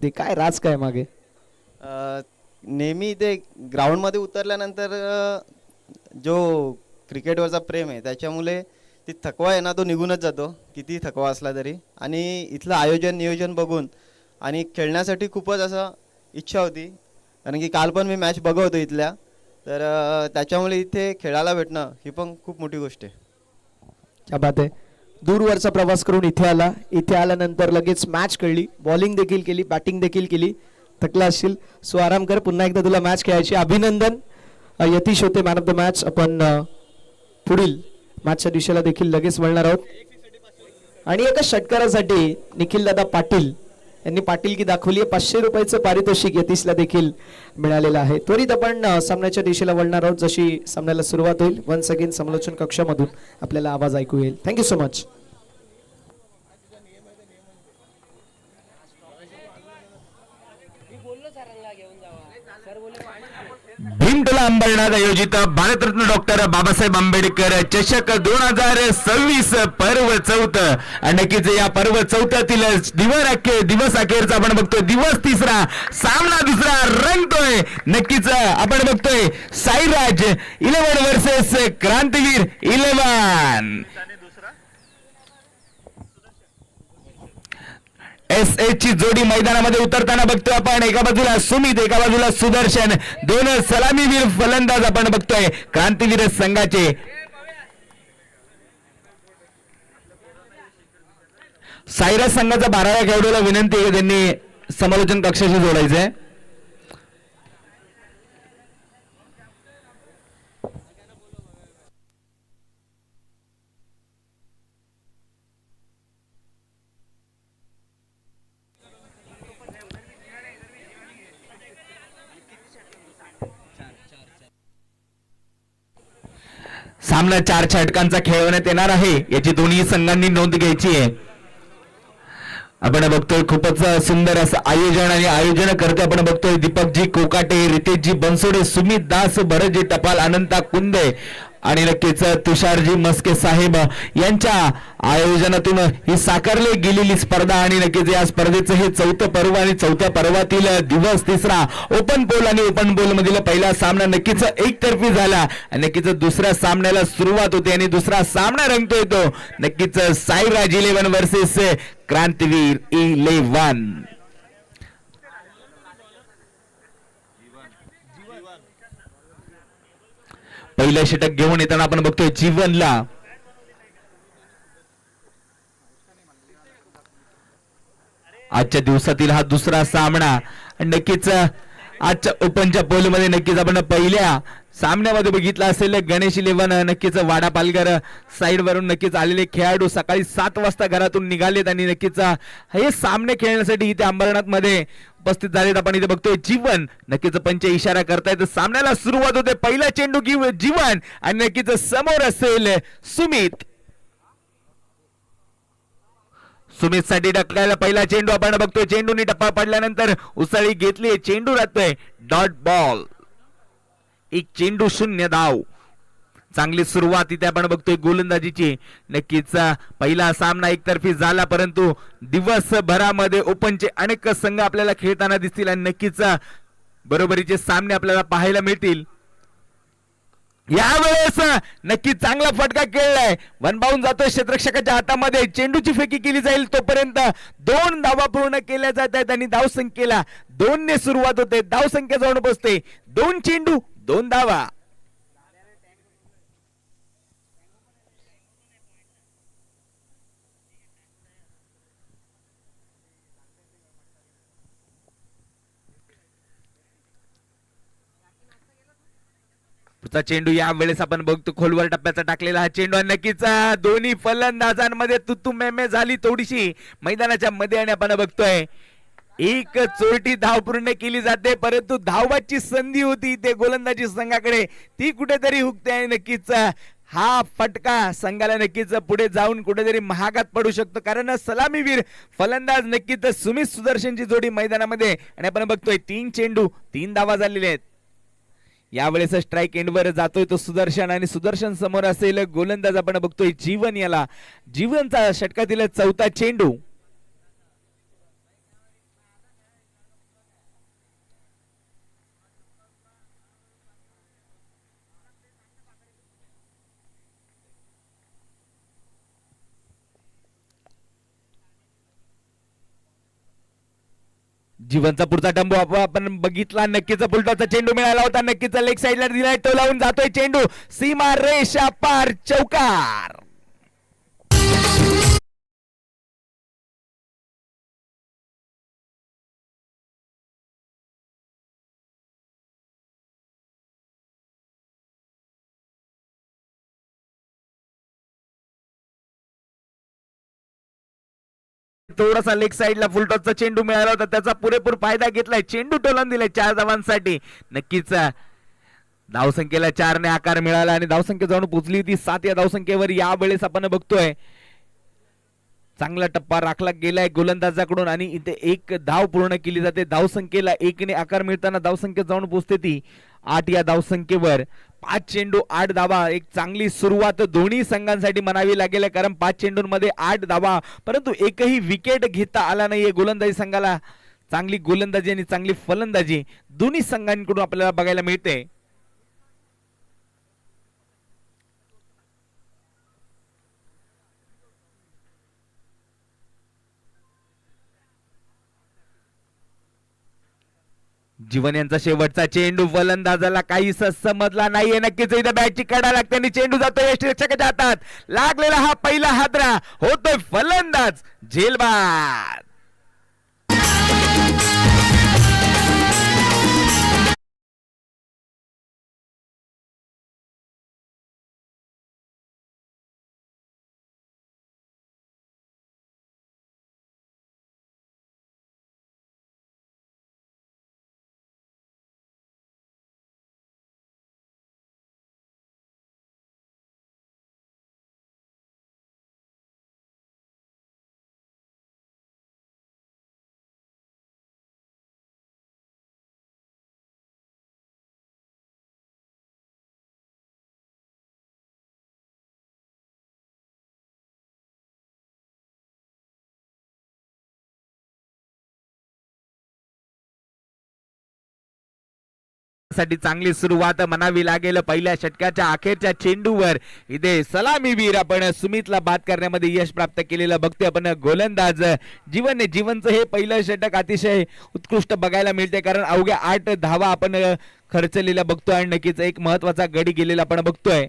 ते काय राज काय मागे? नेहमी ते ग्राउंडमध्ये उतरल्यानंतर जो क्रिकेटवरचा प्रेम आहे त्याच्यामुळे ती थकवा आहे ना तो निघूनच जातो किती थकवा असला तरी. आणि इथलं आयोजन नियोजन बघून आणि खेळण्यासाठी खूपच असं इच्छा होती, कारण की काल पण मी मॅच बघत होतो इथल्या. तर त्याच्यामुळे इथे खेळायला भेटणं ही पण खूप मोठी गोष्ट आहे. क्या बात आहे. दूरवरचा प्रवास करून इथे आला, इथे आल्यानंतर लगेच मॅच खेळली, बॉलिंग देखील केली, बॅटिंग देखील केली. थकला असशील सो आराम कर, पुन्हा एकदा तुला मॅच खेळायची. अभिनंदन. यतीश होते मॅन ऑफ द मॅच. आपण पुढील मॅचच्या दिशेला देखील लगेच वळणार आहोत. आणि एका षटकारासाठी निखिल दादा पाटील यांनी पाटीलकी दाखवली आहे. 500 रुपयाचं पारितोषिक यतीशला देखील मिळालेलं आहे. त्वरित आपण सामन्याच्या दिशेला वळणार आहोत. जशी सामन्याला सुरुवात होईल वन्स अगेन समालोचन कक्षामधून आपल्याला आवाज ऐकू येईल. Thank you so much. Bhimtola Ambarnath आयोजित भारतरत्न डॉक्टर बाबासाहेब आंबेडकर चषक 2026 पर्व चौथं. नक्कीच या पर्व चौथ्यातील दिवस अखेरचा आपण बघतोय. दिवस तिसरा, सामना दुसरा रंगतोय. नक्कीच आपण बघतोय साईराज 11 वर्सेस क्रांतीवीर 11. एस ची जोडी मैदानामध्ये उतरताना बघतोय आपण. एका बाजूला सुमित, एका बाजूला सुदर्शन, दोन सलामीवीर फलंदाज आपण बघतोय क्रांतीवीर संघाचे. सायरस संघाचा 12व्या खेळाडूला विनंती आहे त्यांनी समालोचन कक्षाशी जोडायचंय. सामना 4 षटकांचा खेळवण्यात येणार आहे, याची दोन्ही संघांनी नोंद घ्यायची आहे. आपण बघतोय खूपच सुंदर असं आयोजन आणि आयोजन करते आपण बघतोय दीपकजी कोकाटे, रितेशजी बनसोडे, सुमित दास, भरतजी टपाल, अनंता कुंदे आणि नक्कीच तुषारजी मस्के साहेब यांच्या आयोजनातून ही साकारली गेलेली स्पर्धा. आणि नक्कीच या स्पर्धेचं हे 4थं पर्व आणि 4थ्या पर्वातील दिवस तिसरा. ओपन पोल आणि ओपन पोल मधील पहिला सामना नक्कीच एकतर्फी झाला आणि नक्कीच दुसऱ्या सामन्याला सुरुवात होते आणि दुसरा सामना रंगतोय तो नक्कीच साईराज 11 वर्सेस क्रांतीवीर 11. पहिलं षटक घेऊन येताना आपण बघतोय जीवनला. आजच्या दिवसातील हा दुसरा सामना. नक्कीच आजच्या ओपनच्या पोल मध्ये नक्कीच आपण पहिल्या सामन्यामध्ये बघितला असेल गणेश 11 नक्कीच वाडा पालघर साइड वरून नक्कीच आलेले खेळाडू सकाळी 7 वाजता घरातून निघालेत आणि नक्कीच हे सामने खेळण्यासाठी इथे अंबरनाथ मध्ये उपस्थित झालेत. आपण इथे बघतोय जीवन नक्कीच पंच इशारा करतायत. सामन्याला सुरुवात होते. पहिला चेंडू जीवन आणि नक्कीच समोर असेल सुमित. सुमित साठी टाकलेला पहिला चेंडू आपण बघतोय. चेंडूनी टप्पा पडल्यानंतर उसळी घेतली. चेंडू राहतोय डॉट बॉल. 1 चेंडू 0 धाव. चांगली सुरुवात इथे आपण बघतोय गोलंदाजीची. नक्कीच पहिला सामना एकतर्फी झाला, परंतु दिवसभरामध्ये ओपनचे अनेक संघ आपल्याला खेळताना दिसतील आणि नक्कीच बरोबरीचे सामने आपल्याला पाहायला मिळतील. यावेळेस नक्की चांगला फटका खेळलाय. वन बाउंड जातोय क्षेत्ररक्षकाच्या हातामध्ये. चेंडूची फेकी केली जाईल तोपर्यंत 2 धावा पूर्ण केल्या जात आहेत आणि धावसंख्येला 2 ने सुरुवात होते. धावसंख्या जाऊन बसते 2 चेंडू 2 धावा. पुढचा चेंडू या वेळेस आपण बघतो खोलवर टप्प्याचा टाकलेला हा चेंडू आणि नक्कीच दोन्ही फलंदाजांमध्ये तुतू मेमे झाली थोडीशी मैदानाच्या मध्ये आणि आपण बघतोय 1 चोरटी धाव पूर्ण केली जाते, परंतु धावाची संधी होती ते गोलंदाजी संघाकडे, ती कुठेतरी हुकते आणि नक्कीच हा फटका संघाला नक्कीच पुढे जाऊन कुठेतरी महागात पडू शकतो. कारण सलामीवीर फलंदाज नक्कीच सुमित सुदर्शनची जोडी मैदानामध्ये आणि आपण बघतोय 3 चेंडू 3 धावा झालेले आहेत. यावेळेस स्ट्राइक एंडवर जातोय तो सुदर्शन आणि सुदर्शन समोर असेल गोलंदाज आपण बघतोय जीवन. याला जीवनचा षटकातील 4था चेंडू. जीवनचा पुढचा टंबू आपण बघितला, नक्कीच पुलटॉचा चेंडू मिळाला होता, नक्कीच लेग साईडला दिलाय, तो लावून जातोय चेंडू सीमा रेषा पार, चौकार. थोडासा लेग साईडला फुलटॉसचा चेंडू मिळाला होता, त्याचा पुरेपूर फायदा घेतलाय, चेंडू टोलन दिलाय 4 धावांसाठी. नक्कीच धावसंख्येला 4 ने आकार मिळाला आणि धावसंख्या जाऊन पोहोचली होती 7 या धावसंख्येवर. यावेळेस आपण बघतोय चांगला टप्पा राखला गेलाय गोलंदाजाकडून आणि इथे 1 धाव पूर्ण केली जाते. धावसंख्येला 1 ने आकार मिळताना धावसंख्या जाऊन पोहोचते ती 8 या धावसंख्येवर. 5 चेंडू 8 धावा, एक चांगली सुरुवात दोन्ही संघांसाठी म्हणावी लागेल, कारण 5 चेंडूंमध्ये 8 धावा, परंतु एकही विकेट घेता आला नाहीये गोलंदाजी संघाला. चांगली गोलंदाजी आणि चांगली फलंदाजी दोन्ही संघांकडून आपल्याला बघायला मिळते. जीवन यांचा शेवटचा चेंडू फलंदाजाला काही समजला नाहीये. नक्कीच इथे बॅटची कडा लागते आणि चेंडू जातोय यष्टीरक्षकाच्या हातात. लागलेला हा पहिला हादरा, होतोय फलंदाज झेलबाद. साठी चांगली सुरुवात म्हणावी लागेल. पहिल्या षटकाच्या अखेरच्या चेंडूवर इथे सलामीवीर आपण सुमितला बाद करण्यामध्ये यश प्राप्त केलेलं बघतोय आपण. गोलंदाज जीवनचं हे पहिलं षटक अतिशय उत्कृष्ट बघायला मिळते, कारण अवघ्या 8 धावा आपण खर्चलेल्या बघतोय आणि नक्कीच एक महत्वाचा गडी गेलेला आपण बघतोय.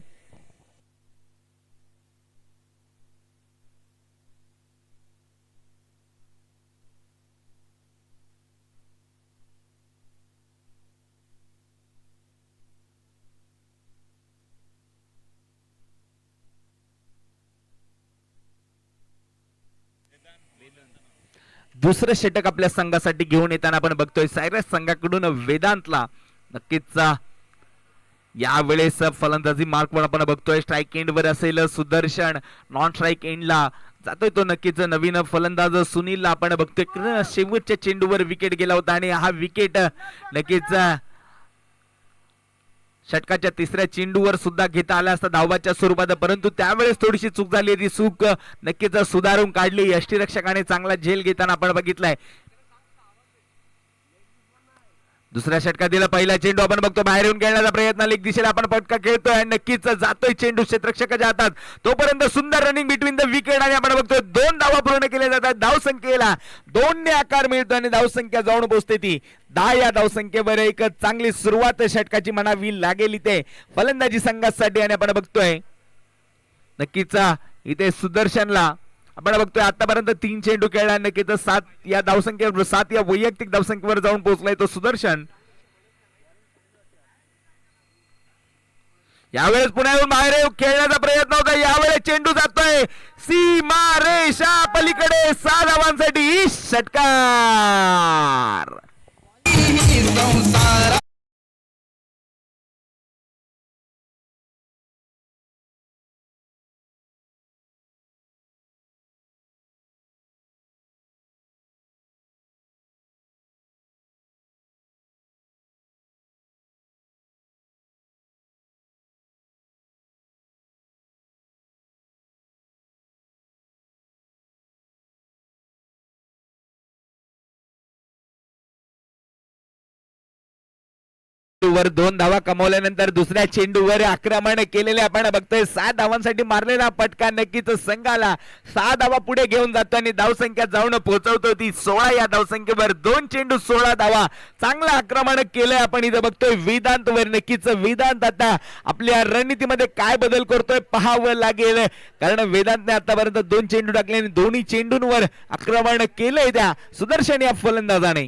दुसरं षटक आपल्या संघासाठी घेऊन येताना आपण बघतोय सायरस संघाकडून वेदांतला. नक्कीच यावेळेस फलंदाजी मार्कवर आपण बघतोय स्ट्राईक एंडवर असेल सुदर्शन, नॉन स्ट्राईक एंडला जातोय तो नक्कीच नवीन फलंदाज सुनीलला आपण बघतोय. शेवटच्या चेंडूवर विकेट गेला होता आणि हा विकेट नक्कीच षटकाच्या तिसऱ्या चेंडूवर सुद्धा घेता आला असता धावाच्या स्वरूपात, परंतु त्यावेळेस थोडीशी चूक झाली. ती चूक नक्कीच सुधारून काढली यष्टीरक्षकाने, चांगला झेल घेताना आपण बघितलाय. दुसऱ्या षटकातील पहिला चेंडू आपण बघतो बाहेर येऊन खेळण्याचा प्रयत्न, लेग दिशेला आपण पटका खेळतोय आणि नक्कीच जातोय चेंडू क्षेत्ररक्षकाच्या हातात. तोपर्यंत सुंदर रनिंग बिटवीन द विकेट आणि आपण बघतोय 2 धावा पूर्ण केल्या जातात. धावसंख्येला 2 ने आकार मिळतो आणि धावसंख्या जाऊन पोहोचते ती 10 या धावसंख्येवर. एक चांगली सुरुवात षटकाची म्हणावी लागेल इथे फलंदाजी संघासाठी आणि आपण बघतोय नक्कीच इथे सुदर्शनला आपण बघतोय आतापर्यंत 3 चेंडू खेळला, नक्कीच 7 या धावसंख्येवर 7 या वैयक्तिक धावसंख्येवर जाऊन पोहोचलाय तो सुदर्शन. यावेळेस पुन्हा येऊन बाहेर खेळण्याचा प्रयत्न होता, यावेळेस चेंडू जातोय सीमा रेषा पलीकडे 6 धावांसाठी षटकार. वर 2 धावा कमावल्यानंतर दुसऱ्या चेंडूवर आक्रमण केलेले आपण बघतोय. 7 धावांसाठी मारलेला फटका नक्कीच संघाला 6 धावा पुढे घेऊन जातो आणि धावसंख्या जाऊन पोहोचवतो ती 16. या धावसंख्येवर 2 चेंडू 16 धावा. चांगलं आक्रमण केलंय आपण इथे बघतोय वेदांत वर. नक्कीच वेदांत आता आपल्या रणनीतीमध्ये काय बदल करतोय पाहावं लागेल, कारण वेदांतने आतापर्यंत 2 चेंडू टाकले आणि दोन्ही चेंडूंवर आक्रमण केलंय त्या सुदर्शन या फलंदाजाने.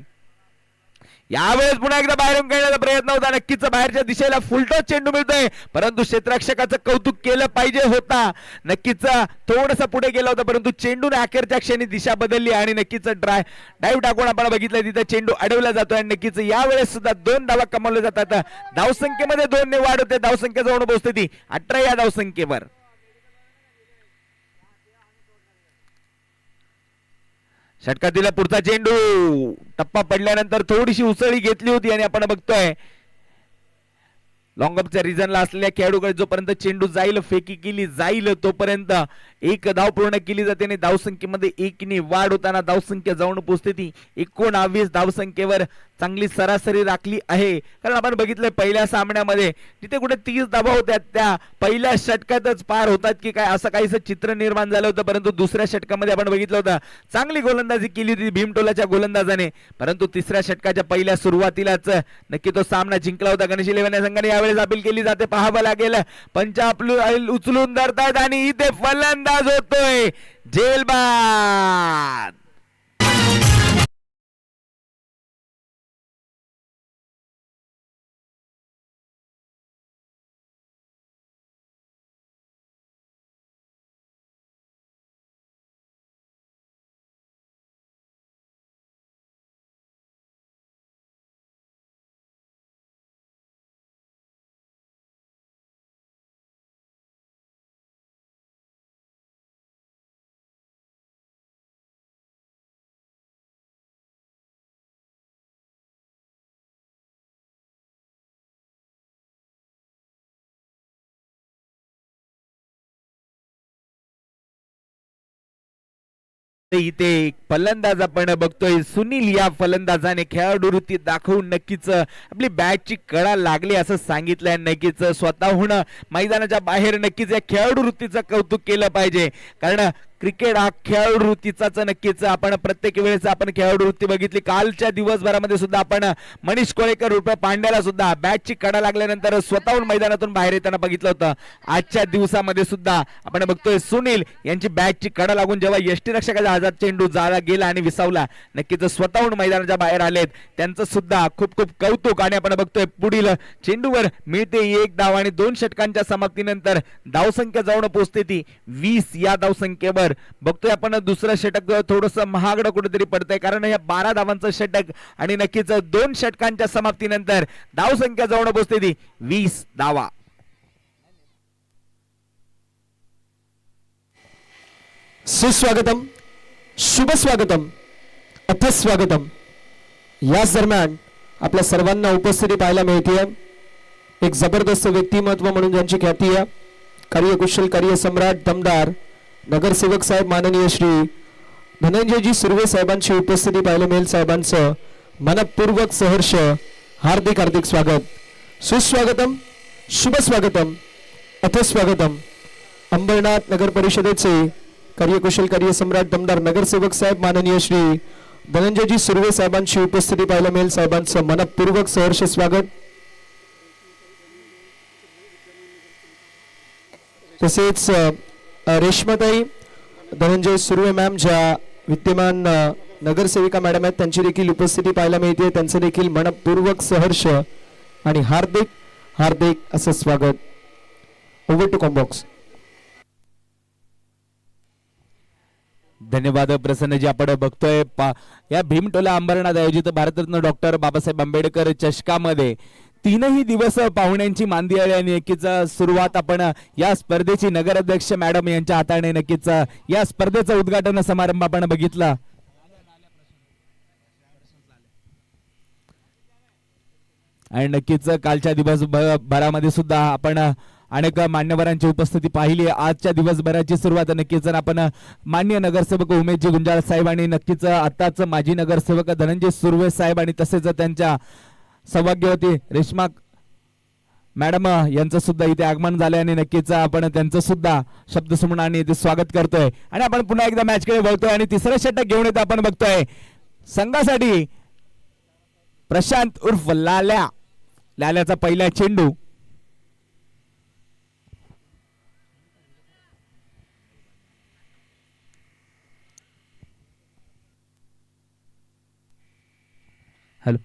यावेळेस पुन्हा एकदा बाहेरून खेळण्याचा प्रयत्न होता. नक्कीच बाहेरच्या दिशेला फुलटॉस चेंडू मिळतोय, परंतु क्षेत्ररक्षकाचं कौतुक केलं पाहिजे होता. नक्कीच थोडंसं पुढे गेला होता, परंतु चेंडूने अखेरच्या क्षणी दिशा बदलली आणि नक्कीच डाईव्ह टाकून आपण बघितलं तिथे चेंडू अडवला जातोय. आणि नक्कीच यावेळेस सुद्धा 2 धावा कमावल्या जातात. धावसंख्येमध्ये 2 ने वाढ होते. धावसंख्या जाऊन पोहोचते ती 18 या धावसंख्येवर. षटकातील पुढचा चेंडू टप्पा पडल्यानंतर थोडीशी उसळी घेतली होती आणि आपण बघतोय लॉंगअपच्या रिजनला असलेल्या खेळाडूकडे जोपर्यंत चेंडू जाईल, फेकी केली जाईल, तोपर्यंत 1 धाव पूर्ण केली जाते आणि धावसंख्येमध्ये 1 ने वाढ होताना धावसंख्या जाऊन पोहोचते ती 19 धावसंख्येवर. चांगली सरासरी राखली आहे, कारण आपण बघितलं पहिल्या सामन्यामध्ये तिथे कुठे 30 धावा होत्या, त्या पहिल्या षटकातच पार होतात की काय असं काहीसं चित्र निर्माण झालं होतं. परंतु दुसऱ्या षटकामध्ये आपण बघितलं होतं चांगली गोलंदाजी केली होती भीमटोलाच्या गोलंदाजाने, परंतु तिसऱ्या षटकाच्या पहिल्या सुरुवातीलाच नक्की तो सामना जिंकला होता. गणेश इलेव्हन या संघाने यावेळेस अपील केली जाते, पाहावं लागेल. पंच उचलून धरतायत आणि इथे फलंदाज होतोय जेलबाद. इथे फलंदाज आपण बघतोय सुनील. या फलंदाजाने खेळाडू वृत्ती दाखवून नक्कीच आपली बॅटची कळा लागली असं सांगितलंय. नक्कीच स्वतःहून मैदानाच्या बाहेर नक्कीच या खेळाडू वृत्तीचं कौतुक केलं पाहिजे, कारण क्रिकेट हा खेळाडू वृत्तीचाच नक्कीच आपण प्रत्येक वेळेस आपण खेळाडू वृत्ती बघितली. कालच्या दिवसभरामध्ये सुद्धा आपण मनीष कोळेकर रुपये पांड्याला सुद्धा बॅटची कडा लागल्यानंतर स्वतःहून मैदानातून बाहेर येताना बघितलं होतं. आजच्या दिवसामध्ये सुद्धा आपण बघतोय सुनील यांची बॅटची कडा लागून जेव्हा यष्टीरक्षकाचा हातात चेंडू जाळा गेला आणि विसावला, नक्कीच स्वतःहून मैदानाच्या बाहेर आलेत, त्यांचं सुद्धा खूप खूप कौतुक. आणि आपण बघतोय पुढील चेंडूवर मिळते 1 धाव आणि 2 षटकांच्या समाप्तीनंतर धावसंख्या जाऊन पोहोचते ती 20 या धावसंख्येवर. बघतोय आपण दुसरं षटक थोडस महागडं कुठेतरी पडतंय, कारण हे 12 धावांचं षटक आणि नक्कीच 2 षटकांच्या समाप्तीनंतर धावसंख्या जाऊन पोहोचते ती 20 धावा. सुस्वागतम, शुभ स्वागतम, अथस्वागतम. याच दरम्यान आपल्या सर्वांना उपस्थिती पाहायला मिळते एक जबरदस्त व्यक्तिमत्व म्हणून ज्यांची ख्याती आहे, कार्यकुशल, कार्यसम्राट, दमदार नगरसेवक साहेब माननीय श्री धनंजयजी सुर्वे साहेबांची उपस्थिती पाहायला मिळेल. साहेबांचं मनपूर्वक सहर्ष हार्दिक हार्दिक स्वागत. सुस्वागतम, शुभ स्वागतम, अथस्वागतम. अंबरनाथ नगर परिषदेचे कार्यकुशल, कार्यसम्राट, दमदार नगरसेवक साहेब माननीय श्री धनंजयजी सुर्वे साहेबांची उपस्थिती पाहायला मिळेल. साहेबांचं मनपूर्वक सहर्ष स्वागत. तसेच रेश्माताई धनंजय सुर्वे मॅम ज्या विद्यमान नगरसेविका मॅडम आहेत, त्यांची देखील उपस्थिती पाहायला मिळते. त्यांचं देखील मनपूर्वक सहर्ष आणि हार्दिक हार्दिक असं स्वागत. Over to combox. धन्यवाद प्रसन्नजी. आपण बघतोय या भीमटोला अंबरनाथ आयोजित भारतरत्न डॉक्टर बाबासाहेब आंबेडकर चषकामध्ये 3ही दिवस पाहुण्यांची मांदी आली आणि नक्कीच सुरुवात आपण या स्पर्धेची नगराध्यक्ष मॅडम यांच्या हाताने नक्कीच या स्पर्धेचा उद्घाटन समारंभ आपण बघितला. आणि नक्कीच कालच्या दिवसभरामध्ये सुद्धा आपण अनेक मान्यवरांची उपस्थिती पाहिली. आजच्या दिवसभराची सुरुवात नक्कीच आपण मान्य नगरसेवक उमेशजी गुंजाळ साहेब आणि नक्कीच आताच माजी नगरसेवक धनंजय सुर्वे साहेब आणि तसेच त्यांच्या सौभाग्यवती रेश्मा मॅडम यांचं सुद्धा इथे आगमन झालंय आणि नक्कीच आपण त्यांचं सुद्धा शब्दसुमनाने इथे स्वागत करतोय आणि आपण पुन्हा एकदा मॅच कडे वळतोय आणि तिसरं षटक घेऊन येतो आपण बघतोय संघासाठी प्रशांत उर्फ लाल्या. लाल्याचा पहिला चेंडू हॅलो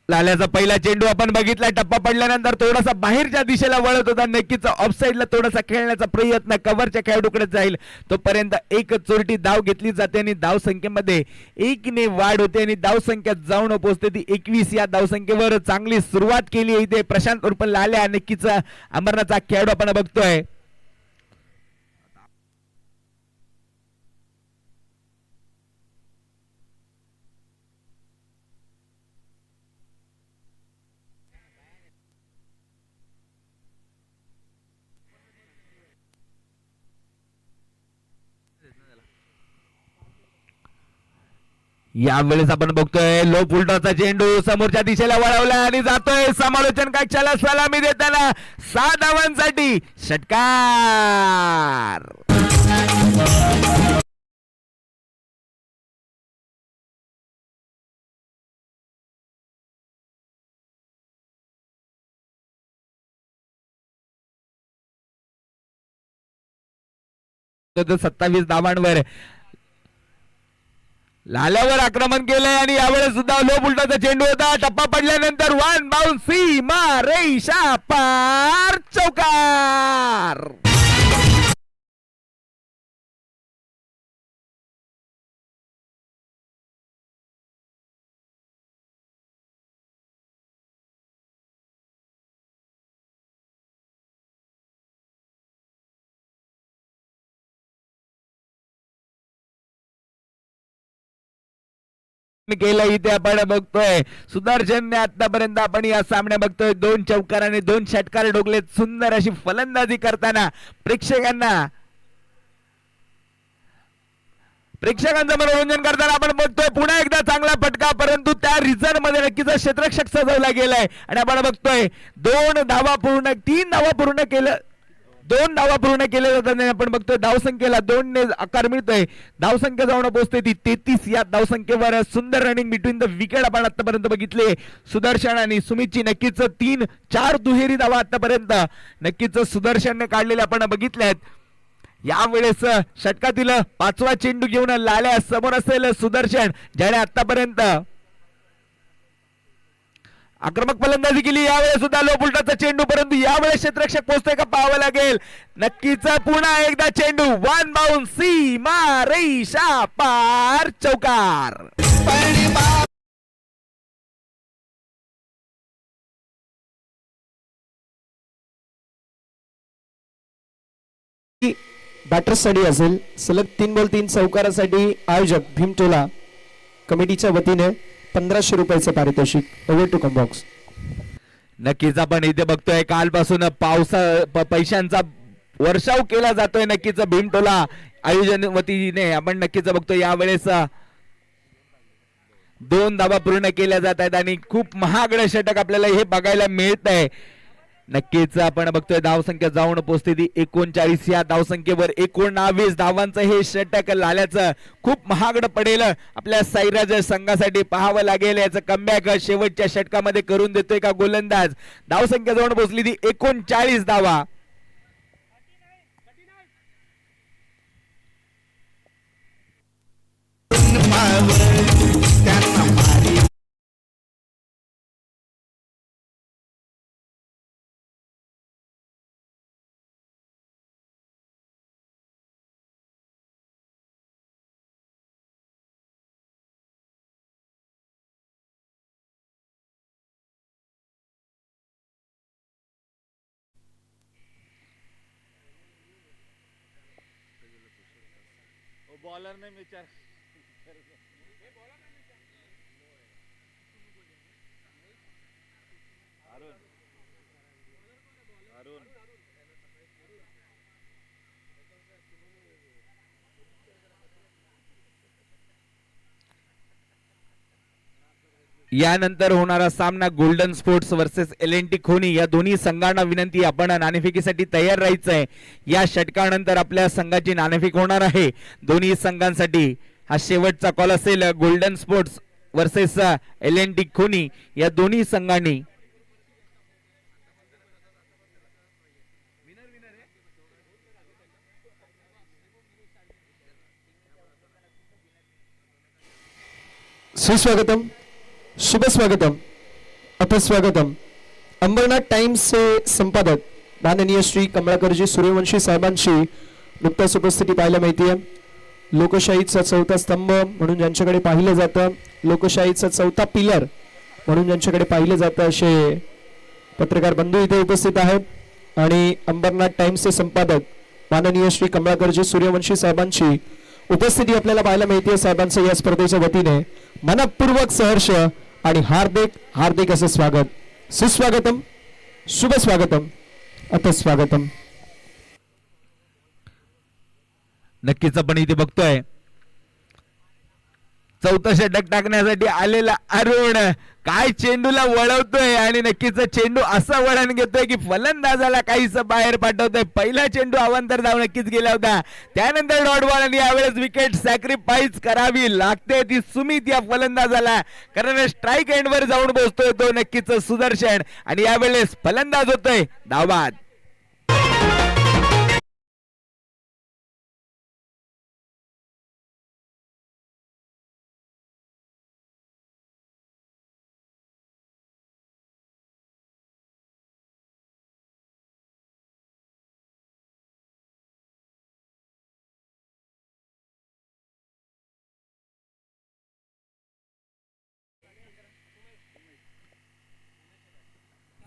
लाल्याचा पहिला चेंडू आपण बघितला. टप्पा पडल्यानंतर थोडासा बाहेरच्या दिशेला वळत होता. नक्कीच ऑफसाईडला थोडासा खेळण्याचा प्रयत्न कव्हरच्या खेळाडूकडे जाईल. तोपर्यंत एक चोरटी धाव घेतली जाते आणि धाव संख्येमध्ये 1 ने वाढ होते आणि धाव संख्या जाऊन पोहोचते ती 21. या धाव संख्येवर चांगली सुरुवात केली इथे प्रशांत उर्फ लाल्या. नक्कीच अमरनाथचा खेळाडू आपण बघतोय. यावेळेस आपण बघतोय लो फुलटॉचा चेंडू समोरच्या दिशेला वळवला आणि जातोय समालोचन कक्षाला सलामी देताना 6 धावांसाठी षटकार. तर 27 धावांवर लाल्यावर आक्रमण केलंय आणि यावेळेस सुद्धा लो बुलटाचा चेंडू होता. टप्पा पडल्यानंतर 1 बाउन्स सीमा रेषा पार चौकार. केलं इथे आपण बघतोय सुदर्शनने आतापर्यंत आपण या सामन्या बघतोय 2 चौकार आणि 2 षटकार डोकलेत. सुंदर अशी फलंदाजी करताना प्रेक्षकांचं मनोरंजन करताना आपण बघतोय. पुन्हा एकदा चांगला फटका परंतु त्या रिझर्व मध्ये नक्कीच क्षेत्ररक्षक सजवला गेलाय आणि आपण बघतोय 3 धावा पूर्ण केले जातात. आपण बघतोय धावसंख्येला 2 ने आकार मिळतोय. धावसंख्या जाऊन पोहोचते ती 33. या धावसंख्येवर सुंदर रनिंग बिटवीन द विकेट आपण आतापर्यंत बघितले. सुदर्शन आणि सुमितची नक्कीच 3-4 दुहेरी धावा आतापर्यंत नक्कीच सुदर्शनने काढलेले आपण बघितल्यात. यावेळेस षटकातील 5वा चेंडू घेऊन लाल्या समोर असेल सुदर्शन ज्याने आतापर्यंत आक्रमक फलंदाजी केली. यावेळेस सुद्धा लो फुलटाचा चेंडू परंतु यावेळेस क्षेत्ररक्षक पोहोचतोय का पाहावं लागेल. नक्कीच पुन्हा एकदा चेंडू 1 बाउन्स सीमा रेषा पार चौकार. बॅटर्ससाठी असेल. सलग 3 बॉल 3 चौकारासाठी आयोजक भीमटोला कमिटीच्या वतीने 1500 रुपयाचं पारितोषिक. Over to combox. नक्कीच आपण इथे बघतोय कालपासून पैशांचा वर्षाव केला जातोय. नक्कीच भीमटोला आयोजन वतीने आपण नक्कीच बघतोय. यावेळेस 2 धावा पूर्ण केल्या जात आहेत आणि खूप महागड षटक आपल्याला हे बघायला मिळत आहे. नक्कीच आपण बघतोय धावसंख्या जाऊन पोहोचते ती 39. या धावसंख्येवर 19 धावांचं हे षटक लाल्याचं खूप महागड पडेल. आपल्या साईराज संघासाठी पाहावं लागेल याचं कमबॅक शेवटच्या षटकामध्ये करून देतोय का गोलंदाज. धावसंख्या जाऊन पोहोचली ती 39 धावा. बॉलर ने विचार यानंतर होणारा सामना गोल्डन स्पोर्ट्स वर्सेस LNT खोनी या दोन्ही संघांना विनंती आपण नाणेफेकीसाठी तयार राहायचं आहे. या षटकानंतर आपल्या संघाची नाणेफेक होणार आहे. दोन्ही संघांसाठी हा शेवटचा कॉल असेल. गोल्डन स्पोर्ट्स वर्सेस LNT खोनी या दोन्ही संघांनी सुस्वागतम, शुभ स्वागतम, अथस्वागतम. अंबरनाथ टाइम्सचे संपादक माननीय श्री कमळाकरजी सूर्यवंशी साहेबांची नुकताच उपस्थिती पाहायला मिळते. लोकशाहीचा चौथा स्तंभ म्हणून ज्यांच्याकडे पाहिलं जातं, लोकशाहीचा चौथा पिलर म्हणून ज्यांच्याकडे पाहिलं जातं असे पत्रकार बंधू इथे उपस्थित आहेत आणि अंबरनाथ टाइम्सचे संपादक माननीय श्री कमळाकरजी सूर्यवंशी साहेबांची उपस्थिती आपल्याला पाहायला मिळते. साहेबांचं या स्पर्धेच्या वतीने मनपूर्वक सहर्ष आणि हार्दिक हार्दिक असं स्वागत. सुस्वागतम, शुभ स्वागतम, अथस्वागतम. नक्कीच आपण इथे बघतोय चौथा षटक टाकण्यासाठी आलेला अरुण काय चेंडूला वळवतोय आणि नक्कीच चेंडू असं वळण घेतोय की फलंदाजाला काहीच बाहेर पाठवतोय. पहिला चेंडू अवांतर धाव नक्कीच गेला होता, त्यानंतर डॉट बॉल आणि यावेळेस विकेट सॅक्रिफाईस करावी लागते ती सुमित या फलंदाजाला, कारण स्ट्राईक एंड वर जाऊन पोहोचतोय तो नक्कीच सुदर्शन आणि यावेळेस फलंदाज होतोय धावबाद.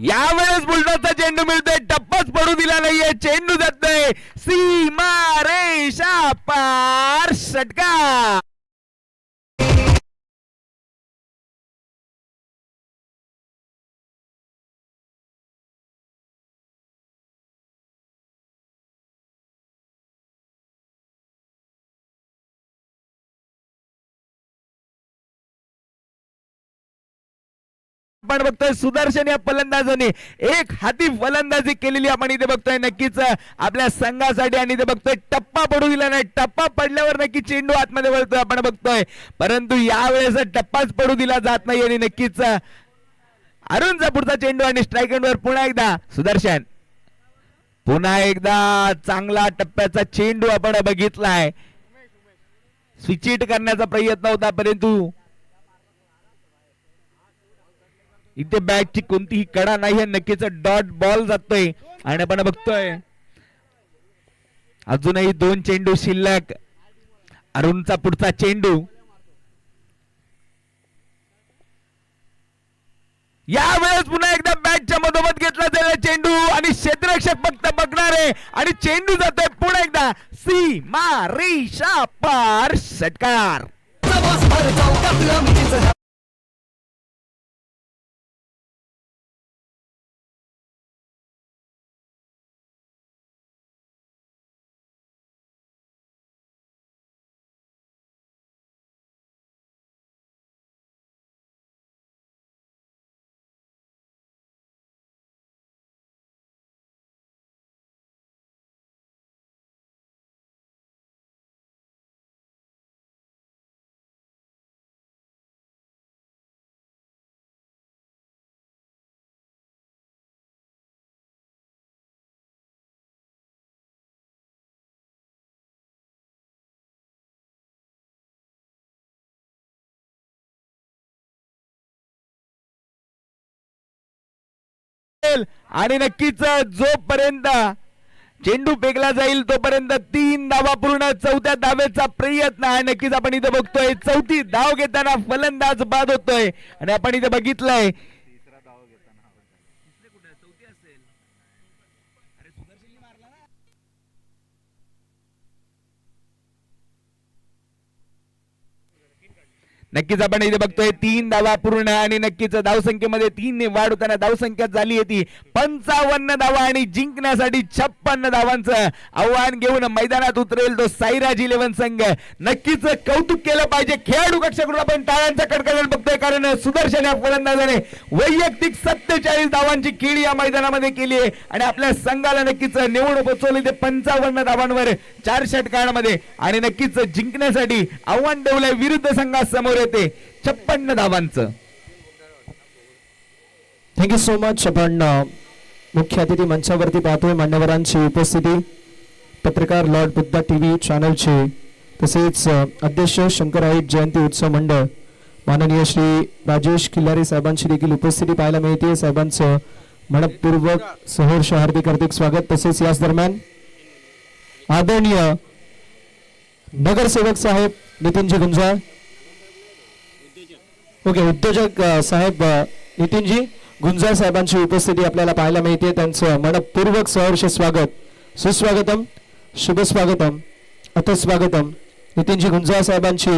यावेळेस बुलडॉगचा चेंडू मिळतोय, टप्पाच पडू दिला नाहीये, चेंडू जातोय सीमा रेषा पार, षटकार. आपण बघतोय सुदर्शन या फलंदाजाने एक हाती फलंदाजी केलेली आपण इथे बघतोय नक्कीच आपल्या संघासाठी आणि इथे बघतोय टप्पा पडू दिला नाही. टप्पा पडल्यावर नक्की चेंडू आतमध्ये वळतोय आपण बघतोय, परंतु यावेळेस टप्पाच पडू दिला जात नाही आणि नक्कीच अरुणचा पुढचा चेंडू आणि स्ट्राईक एंडवर पुन्हा एकदा सुदर्शन. पुन्हा एकदा चांगला टप्प्याचा चेंडू आपण बघितलाय. स्विच हिट करण्याचा प्रयत्न होता, परंतु इथे बॅटची कोणतीही कडा नाही, नक्कीच डॉट बॉल जातोय आणि आपण बघतोय अजूनही 2 चेंडू शिल्लक. अरुणचा पुढचा चेंडू, यावेळेस पुन्हा एकदा बॅटच्या मधोमध घेतला जाईल चेंडू आणि क्षेत्ररक्षक फक्त बघणार आहे आणि चेंडू जातोय पुन्हा एकदा सीमा रेषा पार, षटकार. आणि नक्कीच जोपर्यंत चेंडू फेकला जाईल तोपर्यंत 3 धावा पूर्ण, चौथ्या धावेचा प्रयत्न आहे. नक्कीच आपण इथे बघतोय चौथी धाव घेताना फलंदाज बाद होतोय आणि आपण इथे बघितलंय नक्कीच आपण इथे बघतोय 3 धावा पूर्ण आणि नक्कीच धावसंख्येमध्ये 3 ने वाढ होताना धावसंख्या झाली आहे ती 55 धावा आणि जिंकण्यासाठी 56 धावांचं आव्हान घेऊन मैदानात उतरेल तो साईराज 11 संघ. नक्कीच कौतुक केलं पाहिजे खेळाडू कक्षाकडून आपण टाळ्यांचा कडकडाट बघतोय कारण सुदर्शन या फलंदाजाने वैयक्तिक 47 धावांची खेळी या मैदानामध्ये केली आहे आणि आपल्या संघाला नक्कीच निवड पोहोचवली ते 55 धावांवर 4 षटकांमध्ये आणि नक्कीच जिंकण्यासाठी आव्हान ठेवलंय विरुद्ध संघासमोर येते 56 धावांचं. Thank you so much. आपण मुख्य अतिथी मंचावरती पाहतोय मान्यवरांची उपस्थिती पत्रकार लॉर्ड बुद्धा टीव्ही चॅनलचे तसेच अध्यक्ष शंकराईट जयंती उत्सव मंडळ माननीय श्री राजेश खिल्लारे साहेबांची देखील उपस्थिती पाहायला मिळते. साहेबांचं मनपूर्वक सहर्ष हार्दिक स्वागत. तसेच याच दरम्यान आदरणीय नगरसेवक साहेब नितीनजी गुंजाळ उद्योजक साहेब नितीनजी गुंजाळ साहेबांची उपस्थिती आपल्याला पाहायला मिळते. त्यांचं मनपूर्वक सहर्ष स्वागत. सुस्वागतम, शुभ स्वागतम, अथ स्वागतम. नितीनजी गुंजाळ साहेबांची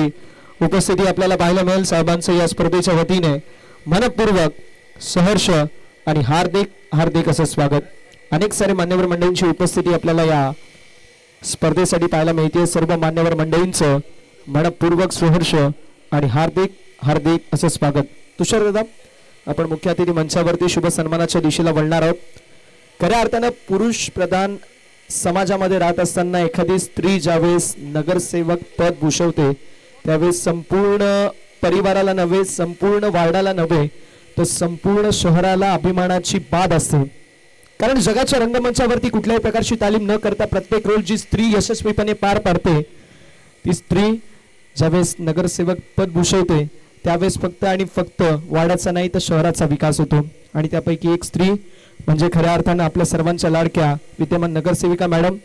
उपस्थिती आपल्याला पाहायला मिळेल. साहेबांचं या स्पर्धेच्या वतीने मनपूर्वक सहर्ष आणि हार्दिक असं स्वागत. अनेक सारे मान्यवर मंडळींची उपस्थिती आपल्याला या स्पर्धेसाठी पाहायला मिळते. सर्व मान्यवर मंडळींचं मनपूर्वक सहर्ष आणि हार्दिक असं स्वागत. तुषार दादा, आपण मुख्य अतिथी मंचावरती शुभ सन्मानाच्या दिशेला वळणार आहोत. खऱ्या अर्थानं पुरुष प्रधान समाजामध्ये राहत असताना एखादी स्त्री ज्यावेळेस नगरसेवक पद भूषवते त्यावेळेस संपूर्ण परिवाराला नव्हे, संपूर्ण वार्डाला नव्हे, तर संपूर्ण शहराला अभिमानाची बाब असते. कारण जगाच्या रंगमंचावरती कुठल्याही प्रकारची तालीम न करता प्रत्येक रोल जी स्त्री यशस्वीपणे पार पाडते ती स्त्री ज्यावेळेस नगरसेवक पद भूषवते त्यावेळेस फक्त आणि फक्त वाड्याचा नाही तर शहराचा विकास होतो. आणि त्यापैकी एक स्त्री म्हणजे खऱ्या अर्थानं आपल्या सर्वांच्या लाडक्या विद्यमान नगरसेविका मॅडम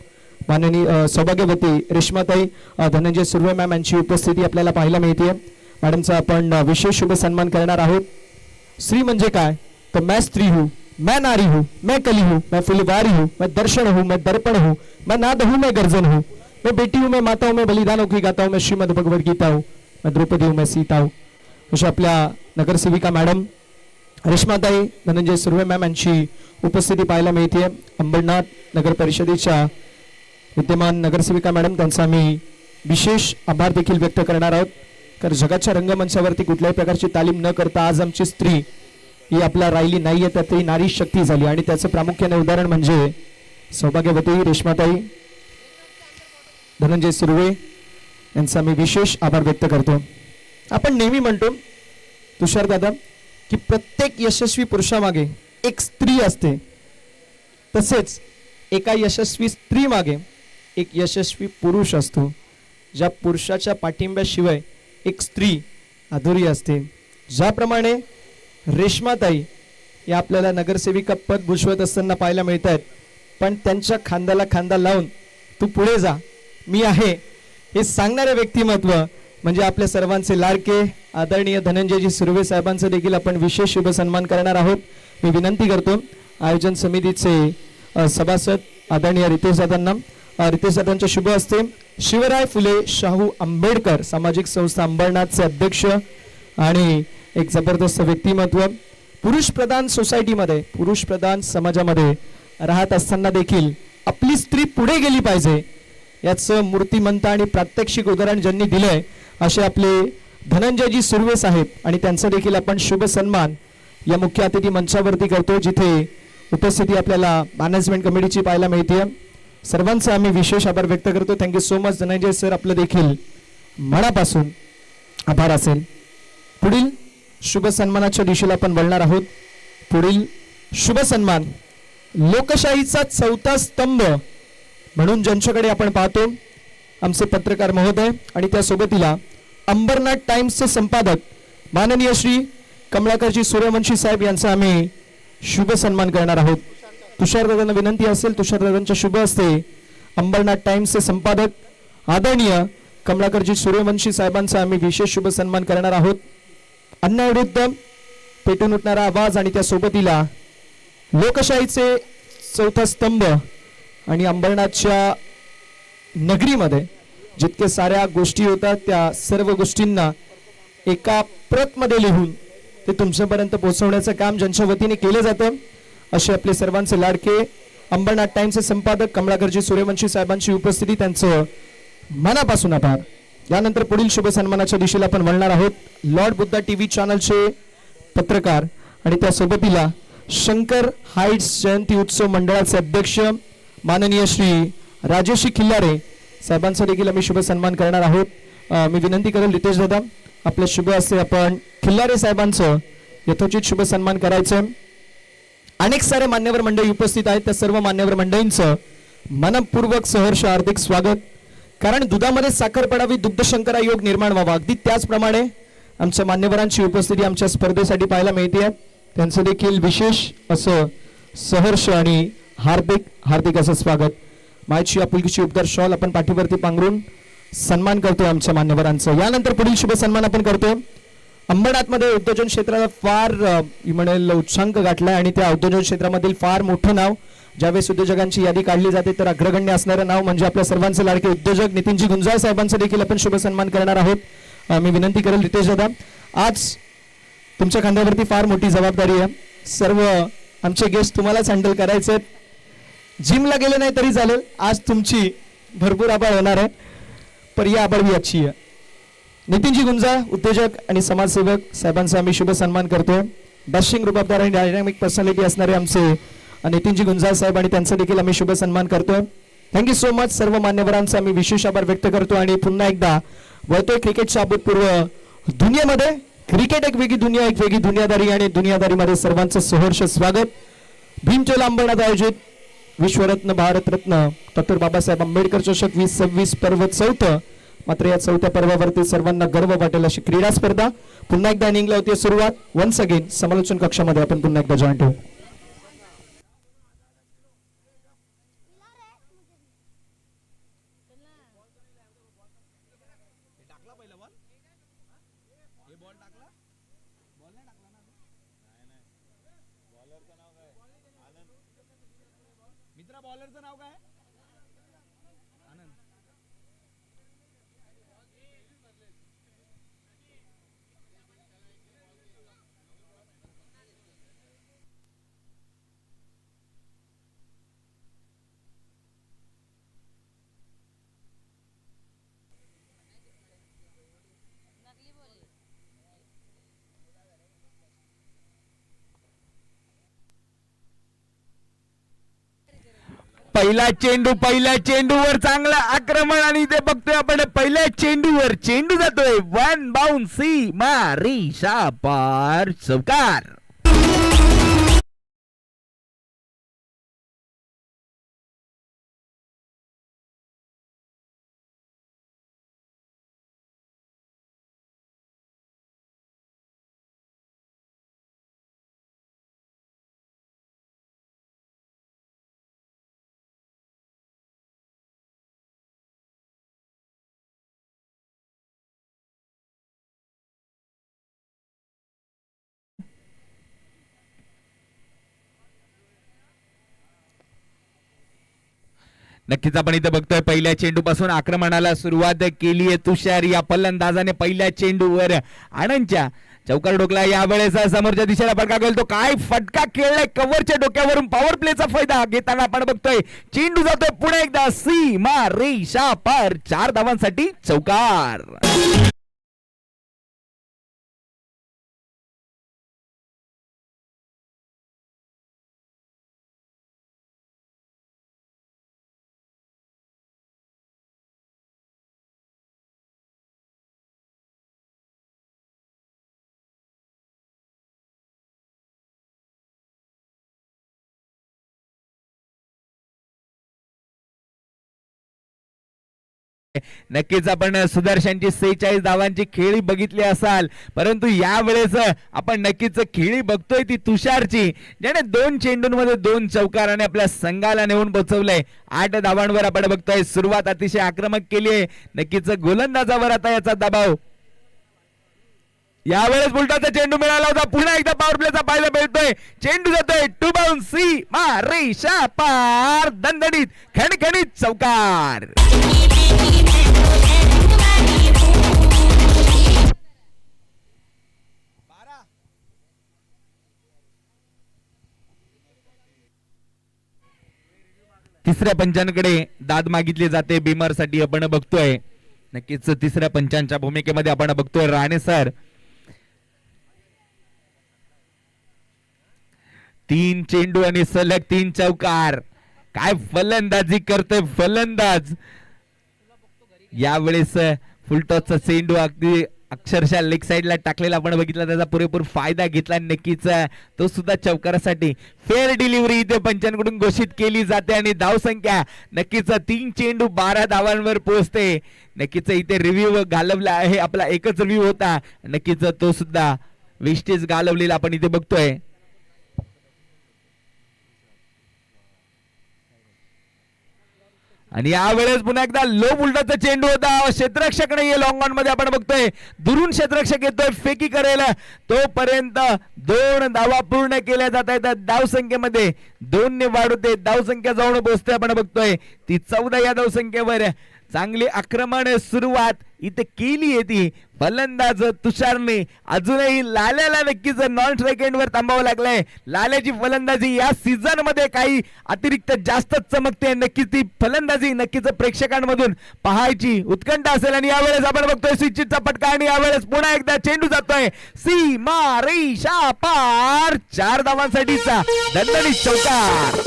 माननीय सौभाग्यवती रेश्माताई धनंजय सुर्वे मॅम यांची उपस्थिती आपल्याला पाहायला मिळते. मॅडमचा आपण विशेष शुभ सन्मान करणार आहोत. स्त्री म्हणजे काय तर मैं स्त्री हूँ, मैं नारी हूँ, मैं कली हूँ, मैं फुलवारी हूँ, मैं दर्शन हूँ, मैं दर्पण हूँ, मैं नाद हूँ, मैं गर्जन हूँ, मैं बेटी हूँ, मैं माता हूँ, मैं बलिदानों की गाता हूँ, मैं श्रीमद भगवद गीता हूँ, मैं द्रौपदी हूँ, मैं सीता हूँ. अशा आपल्या नगरसेविका मॅडम रेश्माताई धनंजय सुर्वे मॅम यांची उपस्थिती पाहायला मिळते. अंबरनाथ नगर परिषदेच्या विद्यमान नगरसेविका मॅडम त्यांचा आम्ही विशेष आभार देखील व्यक्त करणार आहोत. कारण जगाच्या रंगमंचावरती कुठल्याही प्रकारची तालीम न करता आज आमची स्त्री ही आपल्या राहिली नाहीये तर ती नारी शक्ती झाली आणि त्याचं प्रामुख्याने उदाहरण म्हणजे सौभाग्यवती रेश्माताई धनंजय सुर्वे यांचा मी विशेष आभार व्यक्त करतो. आपण नेहमी म्हणतो तुषार दादा की प्रत्येक यशस्वी पुरुषामागे एक स्त्री असते, तसेच एका यशस्वी स्त्री मागे एक यशस्वी पुरुष असतो. ज्या पुरुषाच्या पाठिंब्याशिवाय एक स्त्री अधुरी असते. ज्याप्रमाणे रेश्माताई या आपल्याला नगरसेविका पद भूषवत असताना पाहायला मिळत आहेत, पण त्यांच्या खांद्याला खांदा लावून तू पुढे जा, मी आहे हे सांगणारे व्यक्तिमत्व म्हणजे आपल्या सर्वांचे लाडके आदरणीय धनंजयजी सुर्वे साहेबांचा देखील आपण विशेष शुभ सन्मान करणार आहोत. मी विनंती करतो आयोजन समितीचे सभासद आदरणीय रितेश दादांच्या शुभ हस्ते शिवराय फुले शाहू आंबेडकर सामाजिक संस्था अंबरनाथचे अध्यक्ष आणि एक जबरदस्त व्यक्तिमत्व पुरुष प्रधान सोसायटीमध्ये पुरुष प्रधान समाजामध्ये राहत असताना देखील आपली स्त्री पुढे गेली पाहिजे याचं मूर्तिमंत आणि प्रात्यक्षिक उदाहरण ज्यांनी दिलंय असे आपले धनंजयजी सुर्वे साहेब आणि त्यांचा देखील आपण शुभ सन्मान या मुख्य अतिथी मंचावरती करतो, जिथे उपस्थिती आपल्याला मॅनेजमेंट कमिटीची पाहायला मिळते. सर्वांचा आम्ही विशेष आभार व्यक्त करतो. Thank you so much Dhananjay sir, आपलं देखील मनापासून आभार असेल. पुढील शुभ सन्मानाच्या दिशेला आपण वळणार आहोत. पुढील शुभ सन्मान लोकशाहीचा चौथा स्तंभ म्हणून ज्यांच्याकडे आपण पाहतो आमचे पत्रकार महोदय आणि त्या सोबतीला अंबरनाथ टाइम्सचे संपादक माननीय श्री कमलाकरजी सूर्यवंशी साहेब यांचा आम्ही शुभ सन्मान करणार आहोत. तुषारदादांना विनंती असेल तुषारदादांच्या शुभ हस्ते अंबरनाथ टाइम्सचे संपादक आदरणीय कमलाकरजी सूर्यवंशी साहेबांचा आम्ही विशेष शुभ सन्मान करणार आहोत. अन्यायाविरुद्ध पेटून उठणारा आवाज आणि त्या सोबतीला लोकशाहीचे चौथा स्तंभ आणि अंबरनाथच्या नगरीमध्ये जितके साऱ्या गोष्टी होतात त्या सर्व गोष्टींना एका प्रतमध्ये लिहून ते तुमच्यापर्यंत पोहोचवण्याचं काम ज्यांच्या वतीने केलं जातं असे आपले सर्वांचे लाडके अंबरनाथ टाइम्सचे संपादक कमलाकरजी सूर्यवंशी साहेबांची उपस्थिती, त्यांचं मनापासून आभार. यानंतर पुढील शुभ सन्मानाच्या दिशेला आपण वळणार आहोत. लॉर्ड बुद्धा टीव्ही चॅनलचे पत्रकार आणि त्या सोबतीला शंकर हाईट्स जयंती उत्सव मंडळाचे अध्यक्ष माननीय श्री राजेशी खिल्लारे साहेबांचा देखील आम्ही शुभ सन्मान करणार आहोत. मी विनंती करेल रितेश दादा आपल्या शुभ हस्ते आपण खिल्लारे साहेबांचं यथोचित शुभ सन्मान करायचं. अनेक सारे मान्यवर मंडळी उपस्थित आहेत, त्या सर्व मान्यवर मंडळींचं मनपूर्वक सहर्ष हार्दिक स्वागत. कारण दुधामध्ये साखर पडावी, दुग्ध शंकरा योग निर्माण व्हावा, अगदी त्याचप्रमाणे आमच्या मान्यवरांची उपस्थिती आमच्या स्पर्धेसाठी पाहायला मिळते. त्यांचं देखील विशेष असं सहर्ष आणि हार्दिक हार्दिक असं स्वागत. मायची आपुलकीची उपदार शॉल आपण पाठीवरती पांघरून सन्मान करतोय आमच्या मान्यवरांचं. यानंतर पुढील शुभ सन्मान आपण करतोय. अंबरनाथमध्ये उद्योजन क्षेत्राला फार म्हणेल उच्चांक गाठलाय आणि त्या उद्योजन क्षेत्रामधील फार मोठं नाव ज्यावेळेस उद्योजकांची यादी काढली जाते तर अग्रगण्य असणारं नाव म्हणजे आपल्या सर्वांचे लाडके उद्योजक नितीनजी गुंजाळ साहेबांचा देखील आपण शुभ सन्मान करणार आहोत. मी विनंती करेल रितेश दादा, आज तुमच्या खांद्यावरती फार मोठी जबाबदारी आहे. सर्व आमचे गेस्ट तुम्हालाच हँडल करायचे. जिमला गेले नाही तरी चालेल, आज तुमची भरपूर आभाळ होणार आहे, पर या आभाळ भी अच्छी आहे. नितीनजी गुंजाळ उद्योजक आणि समाजसेवक साहेबांचा आम्ही शुभ सन्मान करतोय. डॅशिंग रुबाबदार आणि डायनामिक पर्सनॅलिटी असणारे आमचे नितीनजी गुंजाळ साहेब आणि त्यांचा देखील आम्ही शुभ सन्मान करतोय. Thank you so much. सर्व मान्यवरांचा आम्ही विशेष आभार व्यक्त करतो आणि पुन्हा एकदा वळतोय क्रिकेटच्या अभूतपूर्व दुनियेमध्ये. क्रिकेट एक वेगळी दुनिया, एक वेगळी दुनियादारी आणि दुनियादारीमध्ये सर्वांचं सहर्ष स्वागत. भीमचोला अंबरनाथ आयोजित विश्वरत्न भारतरत्न डॉक्टर बाबासाहेब आंबेडकर चषक 2026 पर्व 4. मात्र या 4थ्या पर्वावरती सर्वांना गर्व वाटेल अशी क्रीडा स्पर्धा पुन्हा एकदा इनिंगला होती सुरुवात. वन्स अगेन समालोचन कक्षामध्ये आपण पुन्हा एकदा जॉईन ठेवू. बॉलरचं नाव काय? पहिल्या चेंडूवर चांगलं आक्रमण आणि इथे बघतोय आपण पहिल्या चेंडूवर चेंडू जातोय वन बाउंड सी मारीशा पार चौकार. नक्कीच आपण इथे बघतोय पहिल्या चेंडू पासून आक्रमणाला सुरुवात केली आहे तुषार. या फलंदाजाने पहिल्या चेंडूवर आनंदच्या चौकार डोकला. यावेळेस समोरच्या दिशेला फटका गेला, तो काय फटका खेळलाय कव्हरच्या डोक्यावरून. पॉवर प्लेचा फायदा घेताना आपण बघतोय चेंडू जातोय पुन्हा एकदा सीमा रेषा पार. 4 धावांसाठी चौकार. नक्कीच आपण सुदर्शनची 46 धावांची खेळी बघितली असाल, परंतु यावेळेस आपण नक्कीच खेळी बघतोय ती तुषारची, ज्याने 2 चेंडूंमध्ये 2 चौकाराने आपल्या संघाला नेऊन पोहोचवलंय. 8 धावांवर आपण बघतोय. सुरुवात अतिशय आक्रमक केली आहे. नक्कीच गोलंदाजावर आता याचा दबाव. यावेळेस बुलटाचा चेंडू मिळाला होता, पुन्हा एकदा पॉवर प्लेचा पाहायला मिळतोय. चेंडू जातोय टू बाउंड सी रेषा पार. दणदणीत खणखणीत चौकार. तिसऱ्या पंचांकडे दाद मागितली जाते बिमारसाठी आपण बघतोय. नक्कीच तिसऱ्या पंचांच्या भूमिकेमध्ये आपण बघतोय राणे सर. 3 चेंडू आणि सलग 3 चौकार. काय फलंदाजी करतोय फलंदाज. यावेळेस फुलटॉसचा चेंडू अगदी अक्षरशः लेग साइडला टाकलेला आपण बघितला, त्याचा पुरेपूर फायदा घेतला. नक्कीच तो सुद्धा चौकारासाठी फेअर डिलिव्हरी इथे पंचांकडून घोषित केली जाते आणि धावसंख्या नक्कीच 3 चेंडू 12 धावांवर पोहोचते. नक्कीच इथे रिव्ह्यू घालवला आहे, आपला एकच रिव्ह्यू होता. नक्कीच तो सुद्धा वेस्टेज घालवलेला आपण इथे बघतोय. आणि यावेळेस पुन्हा एकदा लो बुलटाचा चेंडू होता, क्षेत्ररक्षक नाहीये लॉंग ऑन मध्ये आपण बघतोय. दुरून क्षेत्ररक्षक येतोय, फेकी करेल तोपर्यंत 2 धावा पूर्ण केल्या जात आहेत. धावसंख्येमध्ये 2 ने वाढवते, धावसंख्या जाऊन पोहोचते आपण बघतोय ती 14 या धावसंख्येवर. चांगली आक्रमण सुरुवात इथे केली आहे ती फलंदाज तुषारने. अजूनही लाल्याला नक्कीच नॉन स्ट्राईक एंड वर थांबावं लागलंय. लाल्याची फलंदाजी या सीझन मध्ये काही अतिरिक्त जास्त चमकते. नक्कीच ती फलंदाजी नक्कीच प्रेक्षकांमधून पाहायची उत्कंठा असेल. आणि यावेळेस आपण बघतोय स्विचचा फटका आणि यावेळेस पुन्हा एकदा चेंडू जातोय सीमा रेषा पार. 4 धावांसाठीचा दणदणीत चौकार.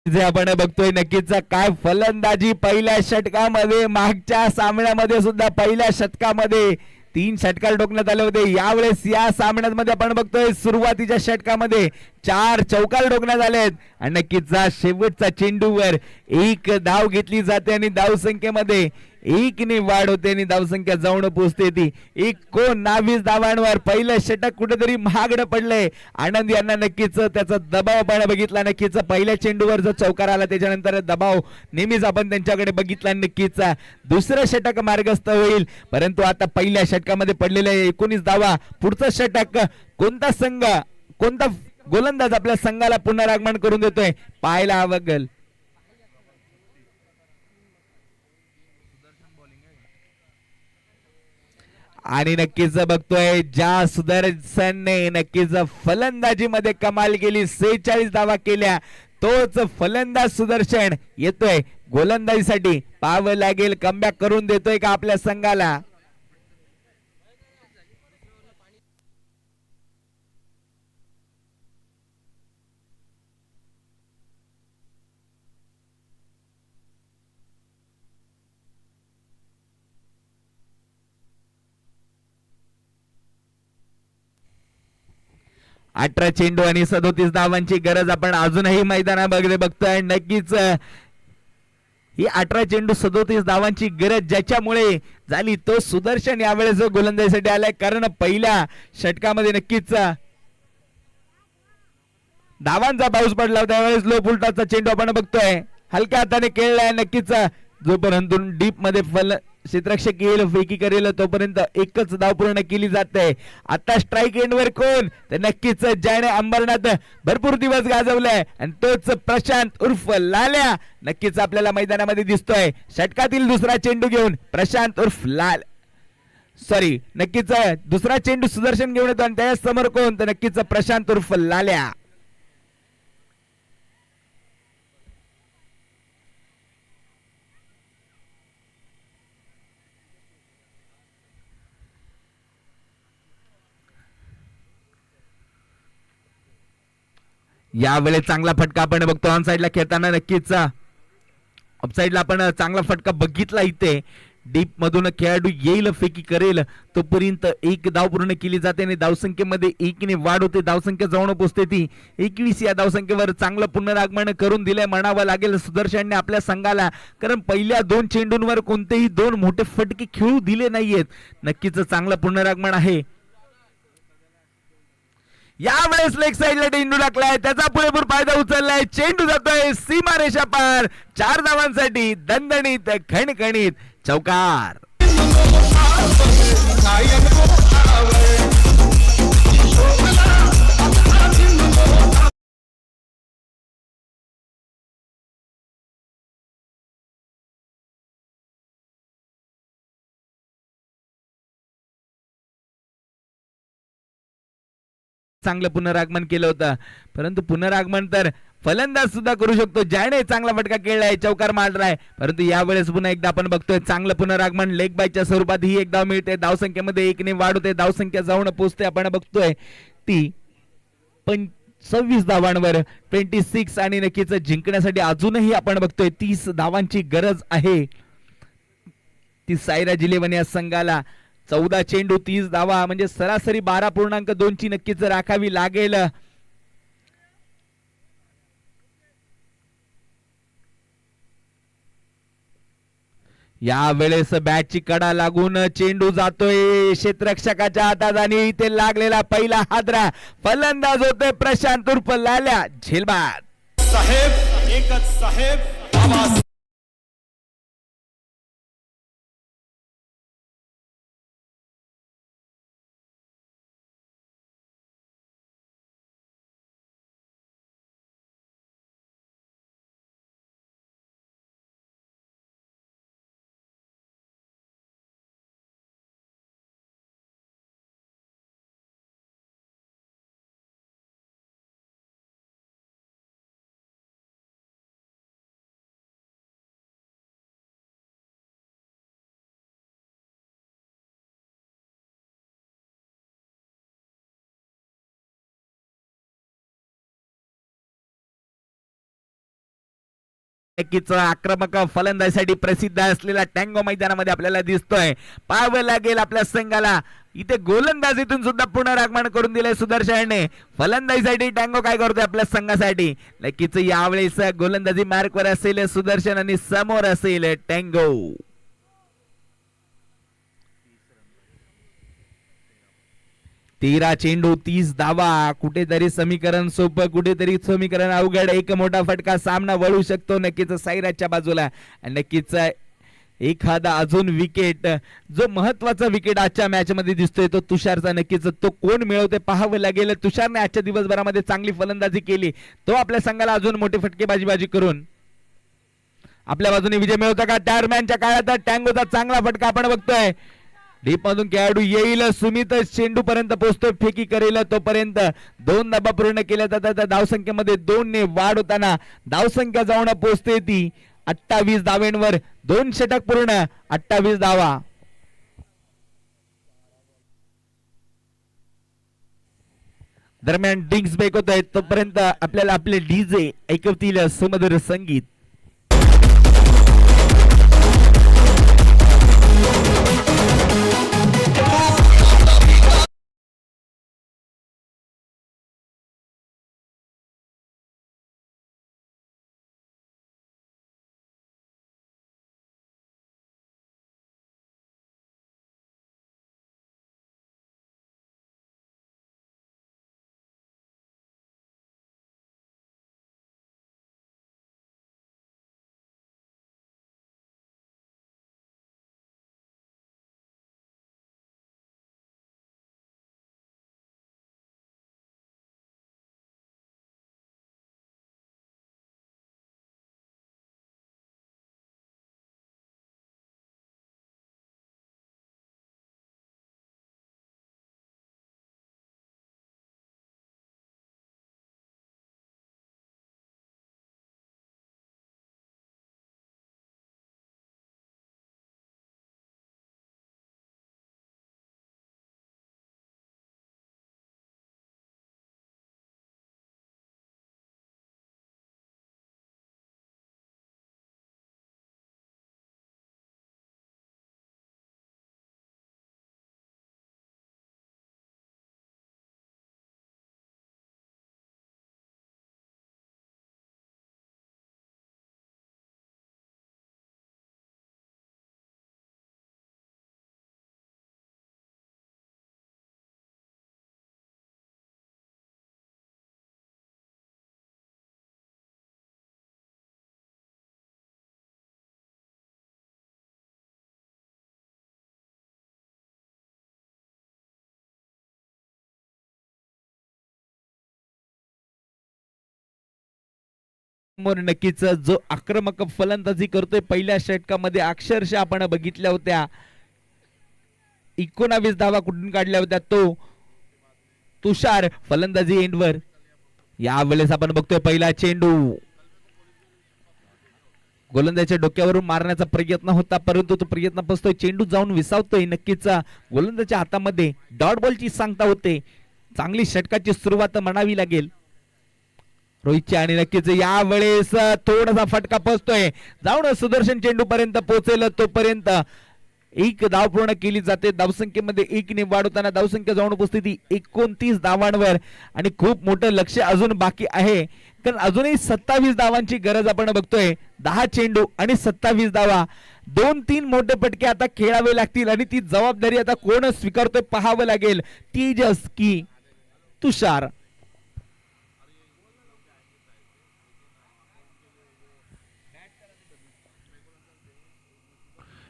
जे आपण बघतोय नक्कीच काय फलंदाजी पहिल्या षटकामध्ये. मागच्या सामन्यामध्ये सुद्धा पहिल्या षटकामध्ये 3 षटकार ठोकण्यात आले होते. यावेळेस या सामन्यामध्ये आपण बघतोय सुरुवातीच्या षटकामध्ये 4 चौकार ठोकण्यात आलेत. आणि नक्कीच शेवटचा चेंडूवर 1 धाव घेतली जाते आणि धावसंख्येमध्ये 1 ने वाढ होते आणि धावसंख्या जाऊन पोहोचते ती 19 धावांवर. पहिलं षटक कुठेतरी महागडं पडलंय. आनंद यांना नक्कीच त्याचा दबाव आपण बघितला. नक्कीच पहिल्या चेंडूवर जो चौकार आला त्याच्यानंतर दबाव नेहमीच आपण त्यांच्याकडे बघितला. नक्कीच दुसरं षटक मार्गस्थ होईल, परंतु आता पहिल्या षटकामध्ये पडलेले 19 धावा. पुढचं षटक कोणता संघ, कोणता गोलंदाज आपल्या संघाला पुनरागमन करून देतोय पाहायला हवं. आणि नक्कीच बघतोय ज्या सुदर्शनने नक्कीच फलंदाजीमध्ये कमाल केली, 46 धावा केल्या, तोच फलंदाज सुदर्शन येतोय गोलंदाजीसाठी. पाहावं लागेल कमबॅक करून देतोय का आपल्या संघाला. अठरा चेंडू आणि 37 धावांची गरज आपण अजूनही मैदानामध्ये बघतोय. नक्कीच ही 18 चेंडू 37 धावांची गरज ज्याच्यामुळे झाली तो सुदर्शन यावेळेस गोलंदाजीसाठी आलाय. कारण पहिल्या षटकामध्ये नक्कीच धावांचा पाऊस पडला होता. यावेळेस लो फुलटॉसचा चेंडू आपण बघतोय हलक्या हाताने खेळलाय. नक्कीच जोपर्यंत डीप मध्ये क्षेत्ररक्षक येईल फेकी करेल तोपर्यंत एकच धाव पूर्ण केली जाते. आता स्ट्राईक एंडवर कोण, तर नक्कीच ज्याने अंबरनाथ भरपूर दिवस गाजवलाय आणि तोच प्रशांत उर्फ लाल्या नक्कीच आपल्याला मैदानामध्ये दिसतोय. षटकातील दुसरा चेंडू घेऊन प्रशांत उर्फ नक्कीच दुसरा चेंडू सुदर्शन घेऊन येतो आणि त्या समोर कोण, तर नक्कीच प्रशांत उर्फ लाल्या. यावेळेस चांगला फटका आपण बघतो ऑन साइडला खेळताना. नक्कीच ऑफसाइडला आपण चांगला फटका बघितला. इथे डीप मधून खेळाडू येईल फेकी करेल तोपर्यंत 1 धाव पूर्ण केली जाते आणि धावसंख्येमध्ये 1 ने वाढ होते. धावसंख्या जाऊन पोहोचते ती 21 या धावसंख्येवर. चांगलं पुनरागमन करून दिलंय म्हणावं लागेल सुदर्शनने आपल्या संघाला, कारण पहिल्या 2 चेंडूंवर कोणतेही 2 मोठे फटके खेळू दिले नाहीयेत. नक्कीच चांगलं पुनरागमन आहे. यावेळेस लेग साइडला चेंडू टाकलाय, त्याचा पुरेपूर फायदा उचललाय. चेंडू जातोय सीमा रेषा पार. 4 धावांसाठी दणदणीत खणखणीत चौकार. चांगलं पुनरागमन केलं होतं, परंतु पुनरागमन तर फलंदाज सुद्धा करू शकतो, ज्याने चांगला फटका खेळलाय, चौकार मारलाय. परंतु यावेळेस पुन्हा एकदा आपण बघतोय चांगलं पुनरागमन लेग बायच्या स्वरूपात ही एक धाव मिळते. धावसंख्येमध्ये 1 ने वाढ होते, धावसंख्या जाऊन पोहोचते. आपण बघतोय ती 26 धावांवर 26 आणि नक्कीच जिंकण्यासाठी अजूनही आपण बघतोय 30 धावांची गरज आहे. ती सायराज 11 या संघाला 14 चेंडू 30 धावा म्हणजे सरासरी 12.2 ची नक्कीच राखावी लागेल. या वेळेस बॅटची कडा लागून चेंडू जातोय क्षेत्ररक्षकाच्या हातात आणि इथे लागलेला पहिला हादरा फलंदाज होते प्रशांत उर्फ लाल्या झेलबाद. साहेब एकच साहेब आवाज. नक्कीच आक्रमक फलंदाजीसाठी प्रसिद्ध असलेला टँगो मैदानामध्ये आपल्याला दिसतोय. पाहावं लागेल आपल्या संघाला इथे गोलंदाजीतून सुद्धा पुनरागमन करून दिलंय सुदर्शनने. फलंदाजीसाठी टँगो काय करतोय आपल्या संघासाठी. नक्कीच यावेळेस गोलंदाजी मार्कवर असेल सुदर्शन आणि समोर असेल टँगो. तेरा चेंडू 30 धावा. कुठेतरी समीकरण सोपं, कुठेतरी समीकरण अवघड. एक मोठा फटका सामना वळू शकतो नक्कीच साईराजच्या बाजूला. आणि नक्कीच एखादा अजून विकेट, जो महत्वाचा विकेट आजच्या मॅच मध्ये दिसतोय तो तुषारचा. नक्कीच तो कोण मिळवते पाहावं लागेल. तुषारने आजच्या दिवसभरामध्ये चांगली फलंदाजी केली, तो आपल्या संघाला अजून मोठी फटकेबाजी करून आपल्या बाजूने विजय मिळवता का. दरम्यानच्या काळात टँगोचा चांगला फटका आपण बघतोय. डीप मधून खेळाडू येईल, सुमित चेंडू पर्यंत पोहोचतोय, फेकी करेल तोपर्यंत 2 धावा पूर्ण केल्या जातात. धावसंख्येमध्ये 2 ने वाढ होताना धावसंख्या जाऊन पोहोचते ती 28 धावेंवर. 2 षटक पूर्ण, 28 धावा. दरम्यान ड्रिंक्स ब्रेक होत आहेत, तोपर्यंत आपल्याला आपले डीजे ऐकवतील सुमधुर संगीत. नक्कीच जो आक्रमक फलंदाजी करतोय पहिल्या षटकामध्ये अक्षरशः आपण बघितल्या होत्या. 19 धावा कुठून काढल्या होत्या तो तुषार फलंदाजी एंडवर. यावेळेस आपण बघतोय पहिला चेंडू गोलंदाजाच्या डोक्यावरून मारण्याचा प्रयत्न होता, परंतु तो प्रयत्न फसतोय. चेंडू जाऊन विसावतोय. नक्कीच गोलंदाजाच्या हातामध्ये डॉट बॉलची सांगता होते. चांगली षटकाची सुरुवात म्हणावी लागेल रोहितची. आणि नक्कीच यावेळेस थोडासा फटका फसतोय. जाऊन सुदर्शन चेंडू पर्यंत पोहोचेल तोपर्यंत एक धाव पूर्ण केली जाते. धावसंख्येमध्ये 1 ने वाढवताना धावसंख्या जाऊन उपस्थिती 29 धावांवर. आणि खूप मोठं लक्ष अजून बाकी आहे, कारण अजूनही 27 धावांची गरज आपण बघतोय. 10 चेंडू आणि 27 धावा, 2-3 मोठे फटके आता खेळावे लागतील. आणि ती जबाबदारी आता कोण स्वीकारतोय पाहावं लागेल, तेजस की तुषार.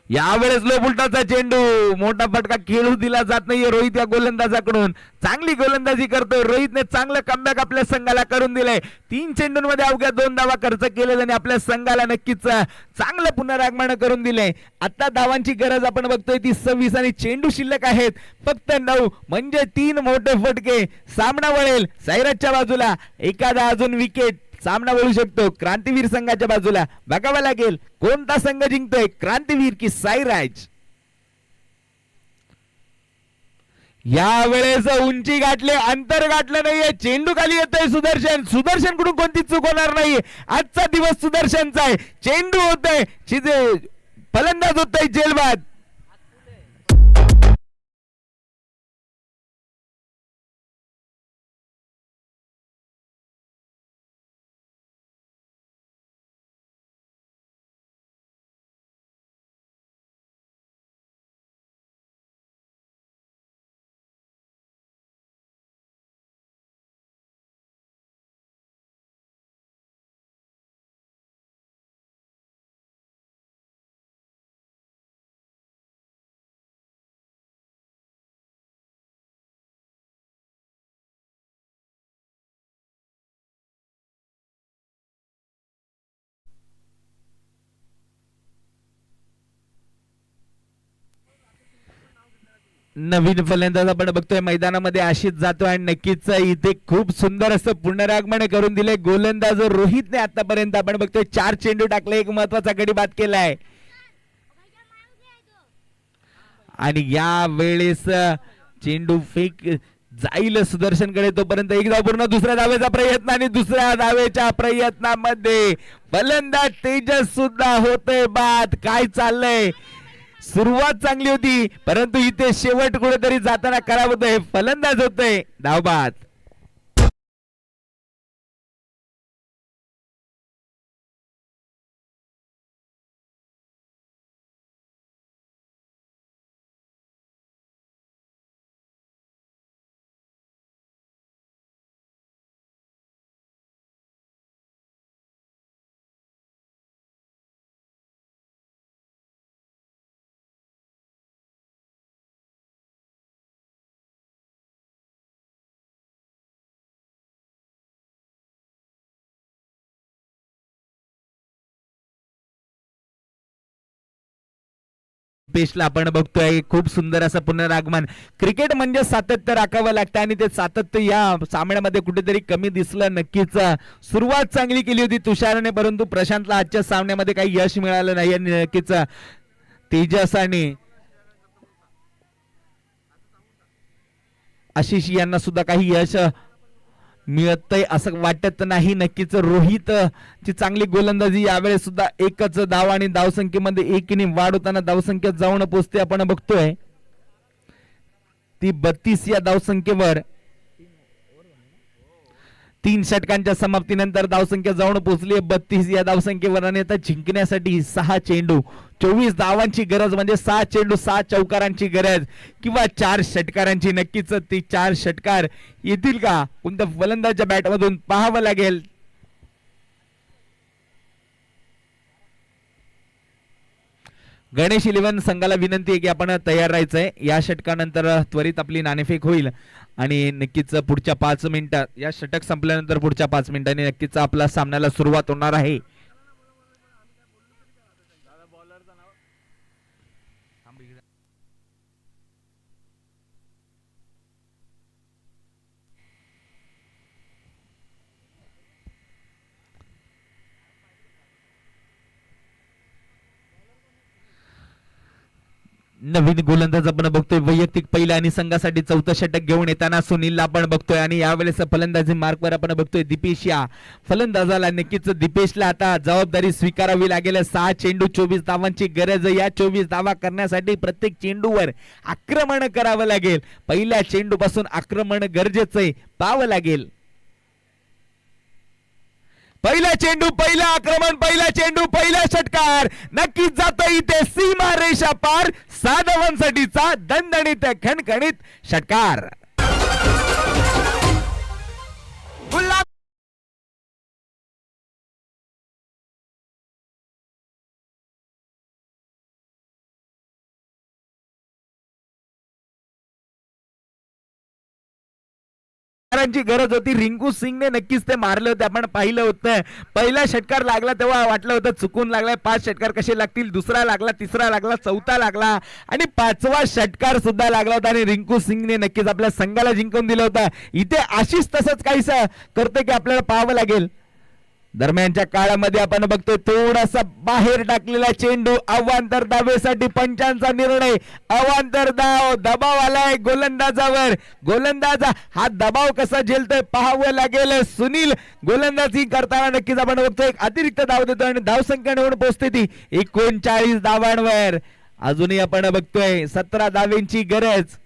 यावेळेस लो बुलटाचा चेंडू, मोठा फटका खेळू दिला जात नाहीये रोहित या गोलंदाजाकडून. चांगली गोलंदाजी करतोय रोहितने. चांगलं कमबॅक आपल्या संघाला करून दिलंय. 3 चेंडूंमध्ये अवघ्या 2 धावा खर्च केलेल्या आणि आपल्या संघाला नक्कीच चांगलं पुनरागमन करून दिलंय. आता धावांची गरज आपण बघतोय ती 26 आणि चेंडू शिल्लक आहेत फक्त 9, म्हणजे 3 मोठे फटके. सामना वळेल सैराजच्या बाजूला. एखादा अजून विकेट सामना वळू शकतो क्रांतीवीर संघाच्या बाजूला. बघावं लागेल कोणता संघ जिंकतोय, क्रांतीवीर की साईराज. यावेळेस उंची गाठले, अंतर गाठलं नाहीये. चेंडू खाली येतोय सुदर्शन. सुदर्शन कडून कोणती चूक होणार नाही. आजचा दिवस सुदर्शनचा आहे. चेंडू होतोय, फलंदाज होतोय जेलबाद. नवीन फलंदाज आपण बघतोय मैदानामध्ये आशिष जातो. आणि नक्कीच इथे खूप सुंदर असं पुनरागमन करून दिले गोलंदाज रोहितने. आतापर्यंत आपण बघतोय 4 चेंडू टाकले, एक महत्वाचा गडी बाद केलाय. आणि या वेळेस चेंडू फेक जाईल सुदर्शनकडे, तोपर्यंत एक धाव पूर्ण. दुसऱ्या धावेचा प्रयत्न आणि दुसऱ्या धावेच्या प्रयत्नामध्ये फलंदाज तेजस सुद्धा होतोय बाद. काय चाललंय, सुरुवात चांगली होती परंतु इथे शेवट कुठेतरी जाताना खराब होतोय. फलंदाज होतोय धावबाद. पेशला आपण बघतोय खूप सुंदर असं पुनरागमन. क्रिकेट म्हणजे सातत्य राखावं लागतं आणि ते सातत्य या सामन्यामध्ये कुठेतरी कमी दिसलं. नक्कीच सुरुवात चांगली केली होती तुषारने, परंतु प्रशांतला आजच्या सामन्यामध्ये काही यश मिळालं नाही. आणि नक्कीच तेजस आणि आशिष यांना सुद्धा काही यश मिळतंय असं वाटत नाही. नक्कीच रोहित ची चांगली गोलंदाजी. यावेळेस सुद्धा एकच धाव आणि धावसंख्येमध्ये 1 ने वाढ होताना धावसंख्या जाऊन पोहोचते आपण बघतोय ती 32 या धावसंख्येवर. 3 षटकांच्या समाप्तीनंतर धावसंख्या जाऊन पोहोचली 32 या धावसंख्येवर. आणि आता जिंकण्यासाठी 6 चेंडू 24 धावांची गरज, म्हणजे 6 चेंडू 6 चौकारांची गरज किंवा 4 षटकारांची. नक्कीच ती 4 षटकार येतील का कोणत्या फलंदाजाच्या बॅटमधून पाहावं लागेल. गणेश 11 संघाला विनंती आहे की आपण तयार राहायचंय. या षटकानंतर त्वरित आपली नाणेफेक होईल आणि नक्कीच पुढच्या 5 मिनिटात, या षटक संपल्यानंतर पुढच्या 5 मिनिटांनी नक्कीच आपला सामन्याला सुरुवात होणार आहे. नवीन गोलंदाज आपण बघतोय वैयक्तिक पहिला आणि संघासाठी चौथं षटक घेऊन येताना सुनीलला आपण बघतोय आणि यावेळेस फलंदाजी मार्कवर आपण बघतोय दीपेश या फलंदाजाला. नक्कीच दीपेशला आता जबाबदारी स्वीकारावी लागेल. 6 चेंडू 24 धावांची गरज. या 24 धावा करण्यासाठी प्रत्येक चेंडूवर आक्रमण करावं लागेल. पहिल्या चेंडू पासून आक्रमण गरजेचं आहे, पाहावं लागेल. पहिला चेंडू, पहिला आक्रमण, पहिला चेंडू, पहिला षटकार. नक्कीच जातो इथे सीमा रेषा पार. 6 धावांसाठीचा दणदणीत खणखणीत षटकार. गुलाब ची गरज होती. रिंकू सिंगने नक्कीच ते मारले होते, आपण पाहिलं होतं. पहिला षटकार लागला तेव्हा वाटलं होतं चुकून लागलाय. 5 षटकार कसे लागतील, दुसरा लागला, तिसरा लागला, चौथा लागला आणि 5वा षटकार सुद्धा लागला होता आणि रिंकू सिंगने नक्कीच आपल्या संघाला जिंकून दिलं होतं. इथे आशिष तसंच काहीसं करते की आपल्याला पाहावं लागेल. दरम्यानच्या काळामध्ये आपण बघतोय थोडासा बाहेर टाकलेला चेंडू. अवांतर धावेसाठी पंचांचा निर्णय. अवांतर धाव, दबाव आलाय गोलंदाजावर. गोलंदाज हा दबाव कसा झेलतोय पाहावं लागेल. सुनील गोलंदाजी करताना नक्कीच आपण बघतोय एक अतिरिक्त धाव देतोय आणि धावसंख्या निवडून पोहोचते ती 39 धावांवर. अजूनही आपण बघतोय 17 धावेंची गरज.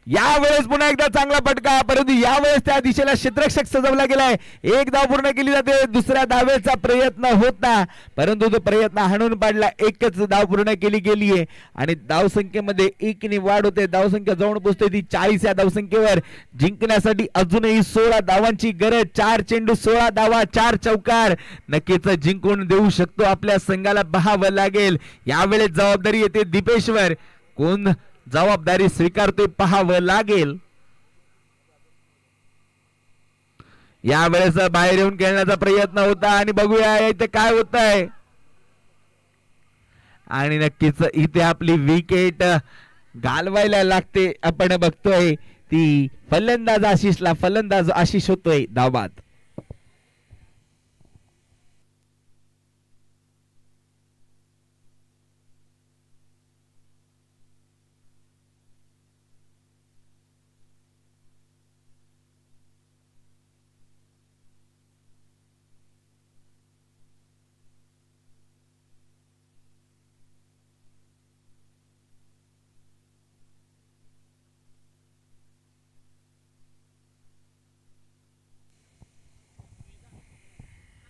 यावेळेस पुन्हा एकदा चांगला फटका, परंतु यावेळेस त्या दिशेला क्षेत्ररक्षक सजवला गेलाय. 1 धाव पूर्ण केली जाते. दुसऱ्या धावेचा प्रयत्न होता, परंतु तो प्रयत्न हाणून पाडला. 1च धाव पूर्ण केली गेलीये आणि धावसंख्येमध्ये 1 ने वाढ होते. धावसंख्या जाऊन पोहोचते ती 40 या धावसंख्येवर. जिंकण्यासाठी अजूनही 16 धावांची गरज. 4 चेंडू 16 धावा, 4 चौकार. नक्कीच जिंकून देऊ शकतो आपल्या संघाला, पाहावं लागेल. यावेळेस जबाबदारी येते दीपेशवर. कोण जबाबदारी स्वीकारतोय पाहावं लागेल. यावेळेस बाहेर येऊन खेळण्याचा प्रयत्न होता आणि बघूया इथे काय होत आहे. आणि नक्कीच इथे आपली विकेट घालवायला लागते. आपण बघतोय ती फलंदाज आशिषला, फलंदाज आशिष होतोय धावबाद.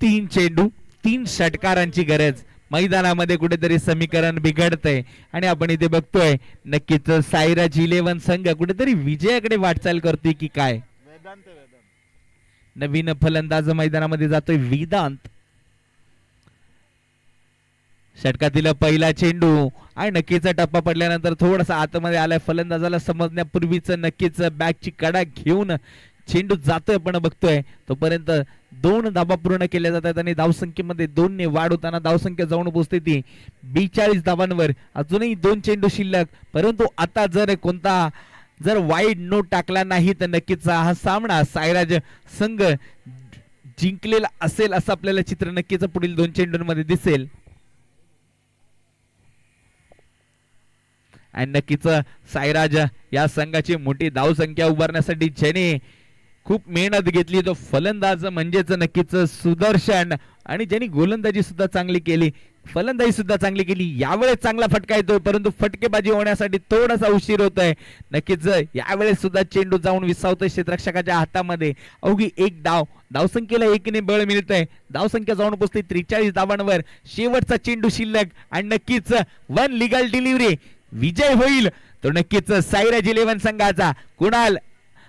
तीन चेंडू 3 षटकारांची गरज. मैदानामध्ये कुठेतरी समीकरण बिघडतंय आणि आपण इथे बघतोय नक्कीच साईराज 11 संघ कुठेतरी विजयाकडे वाटचाल करतोय की काय. नवीन फलंदाज मैदानामध्ये जातोय वेदांत. षटकातील पहिला चेंडू आणि नक्कीच टप्पा पडल्यानंतर थोडासा आतमध्ये आलाय. फलंदाजाला समजण्यापूर्वीच नक्कीच बॅगची कडा घेऊन चेंडू जातोय. आपण बघतोय तोपर्यंत 2 धावा पूर्ण केल्या जातात आणि धावसंख्येमध्ये 2 ने वाढ होताना धावसंख्या जाऊन पोहोचते ती 42 धावांवर. अजूनही 2 चेंडू शिल्लक, परंतु आता जर वाईड नोट टाकला नाही तर नक्कीच हा सामना साईराज संघ जिंकलेला असेल असं आपल्याला चित्र नक्कीच पुढील 2 चेंडूंमध्ये दिसेल. आणि नक्कीच साईराज या संघाची मोठी धावसंख्या उभारण्यासाठी ज्याने खूप मेहनत घेतली तो फलंदाज म्हणजेच नक्कीच सुदर्शन. आणि ज्यांनी गोलंदाजी सुद्धा चांगली केली, फलंदाजी सुद्धा चांगली केली. यावेळेस चांगला फटका येतोय, परंतु फटकेबाजी होण्यासाठी थोडासा उशीर होतोय. नक्कीच यावेळेस सुद्धा चेंडू जाऊन विसावतोय क्षेत्ररक्षकाच्या हातामध्ये. अवघी 1 धाव, धावसंख्येला 1 ने बळ मिळतंय. धावसंख्या जाऊन पोहोचते 43 धावांवर. शेवटचा चेंडू शिल्लक आणि नक्कीच 1 लीगल डिलिव्हरी. विजय होईल तो नक्कीच साईराज 11 संघाचा. कुणाल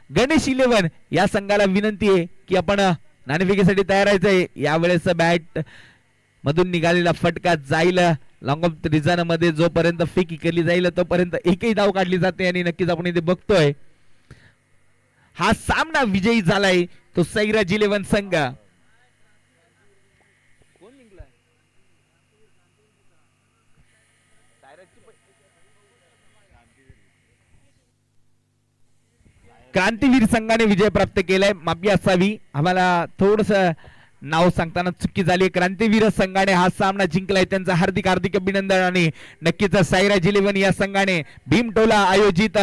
गणेश 11 या संघाला विनंती आहे की आपण नाणेफेकीसाठी तयार राहायचंय. यावेळेस बॅट मधून निघालेला फटका जाईल लॉंग ऑफ रिझन मध्ये. जोपर्यंत फेकी केली जाईल तोपर्यंत एकही धाव काढली जाते आणि नक्कीच आपण इथे बघतोय हा सामना विजयी झालाय तो साईराज 11 संघ. क्रांतीवीर संघाने विजय प्राप्त केलाय. माफी असावी, आम्हाला थोडस नाव सांगताना चुकी झाली. क्रांतीवीर संघाने हा सामना जिंकलाय, त्यांचं हार्दिक हार्दिक अभिनंदन. आणि नक्कीच साईराज 11 या संघाने भीमटोला आयोजित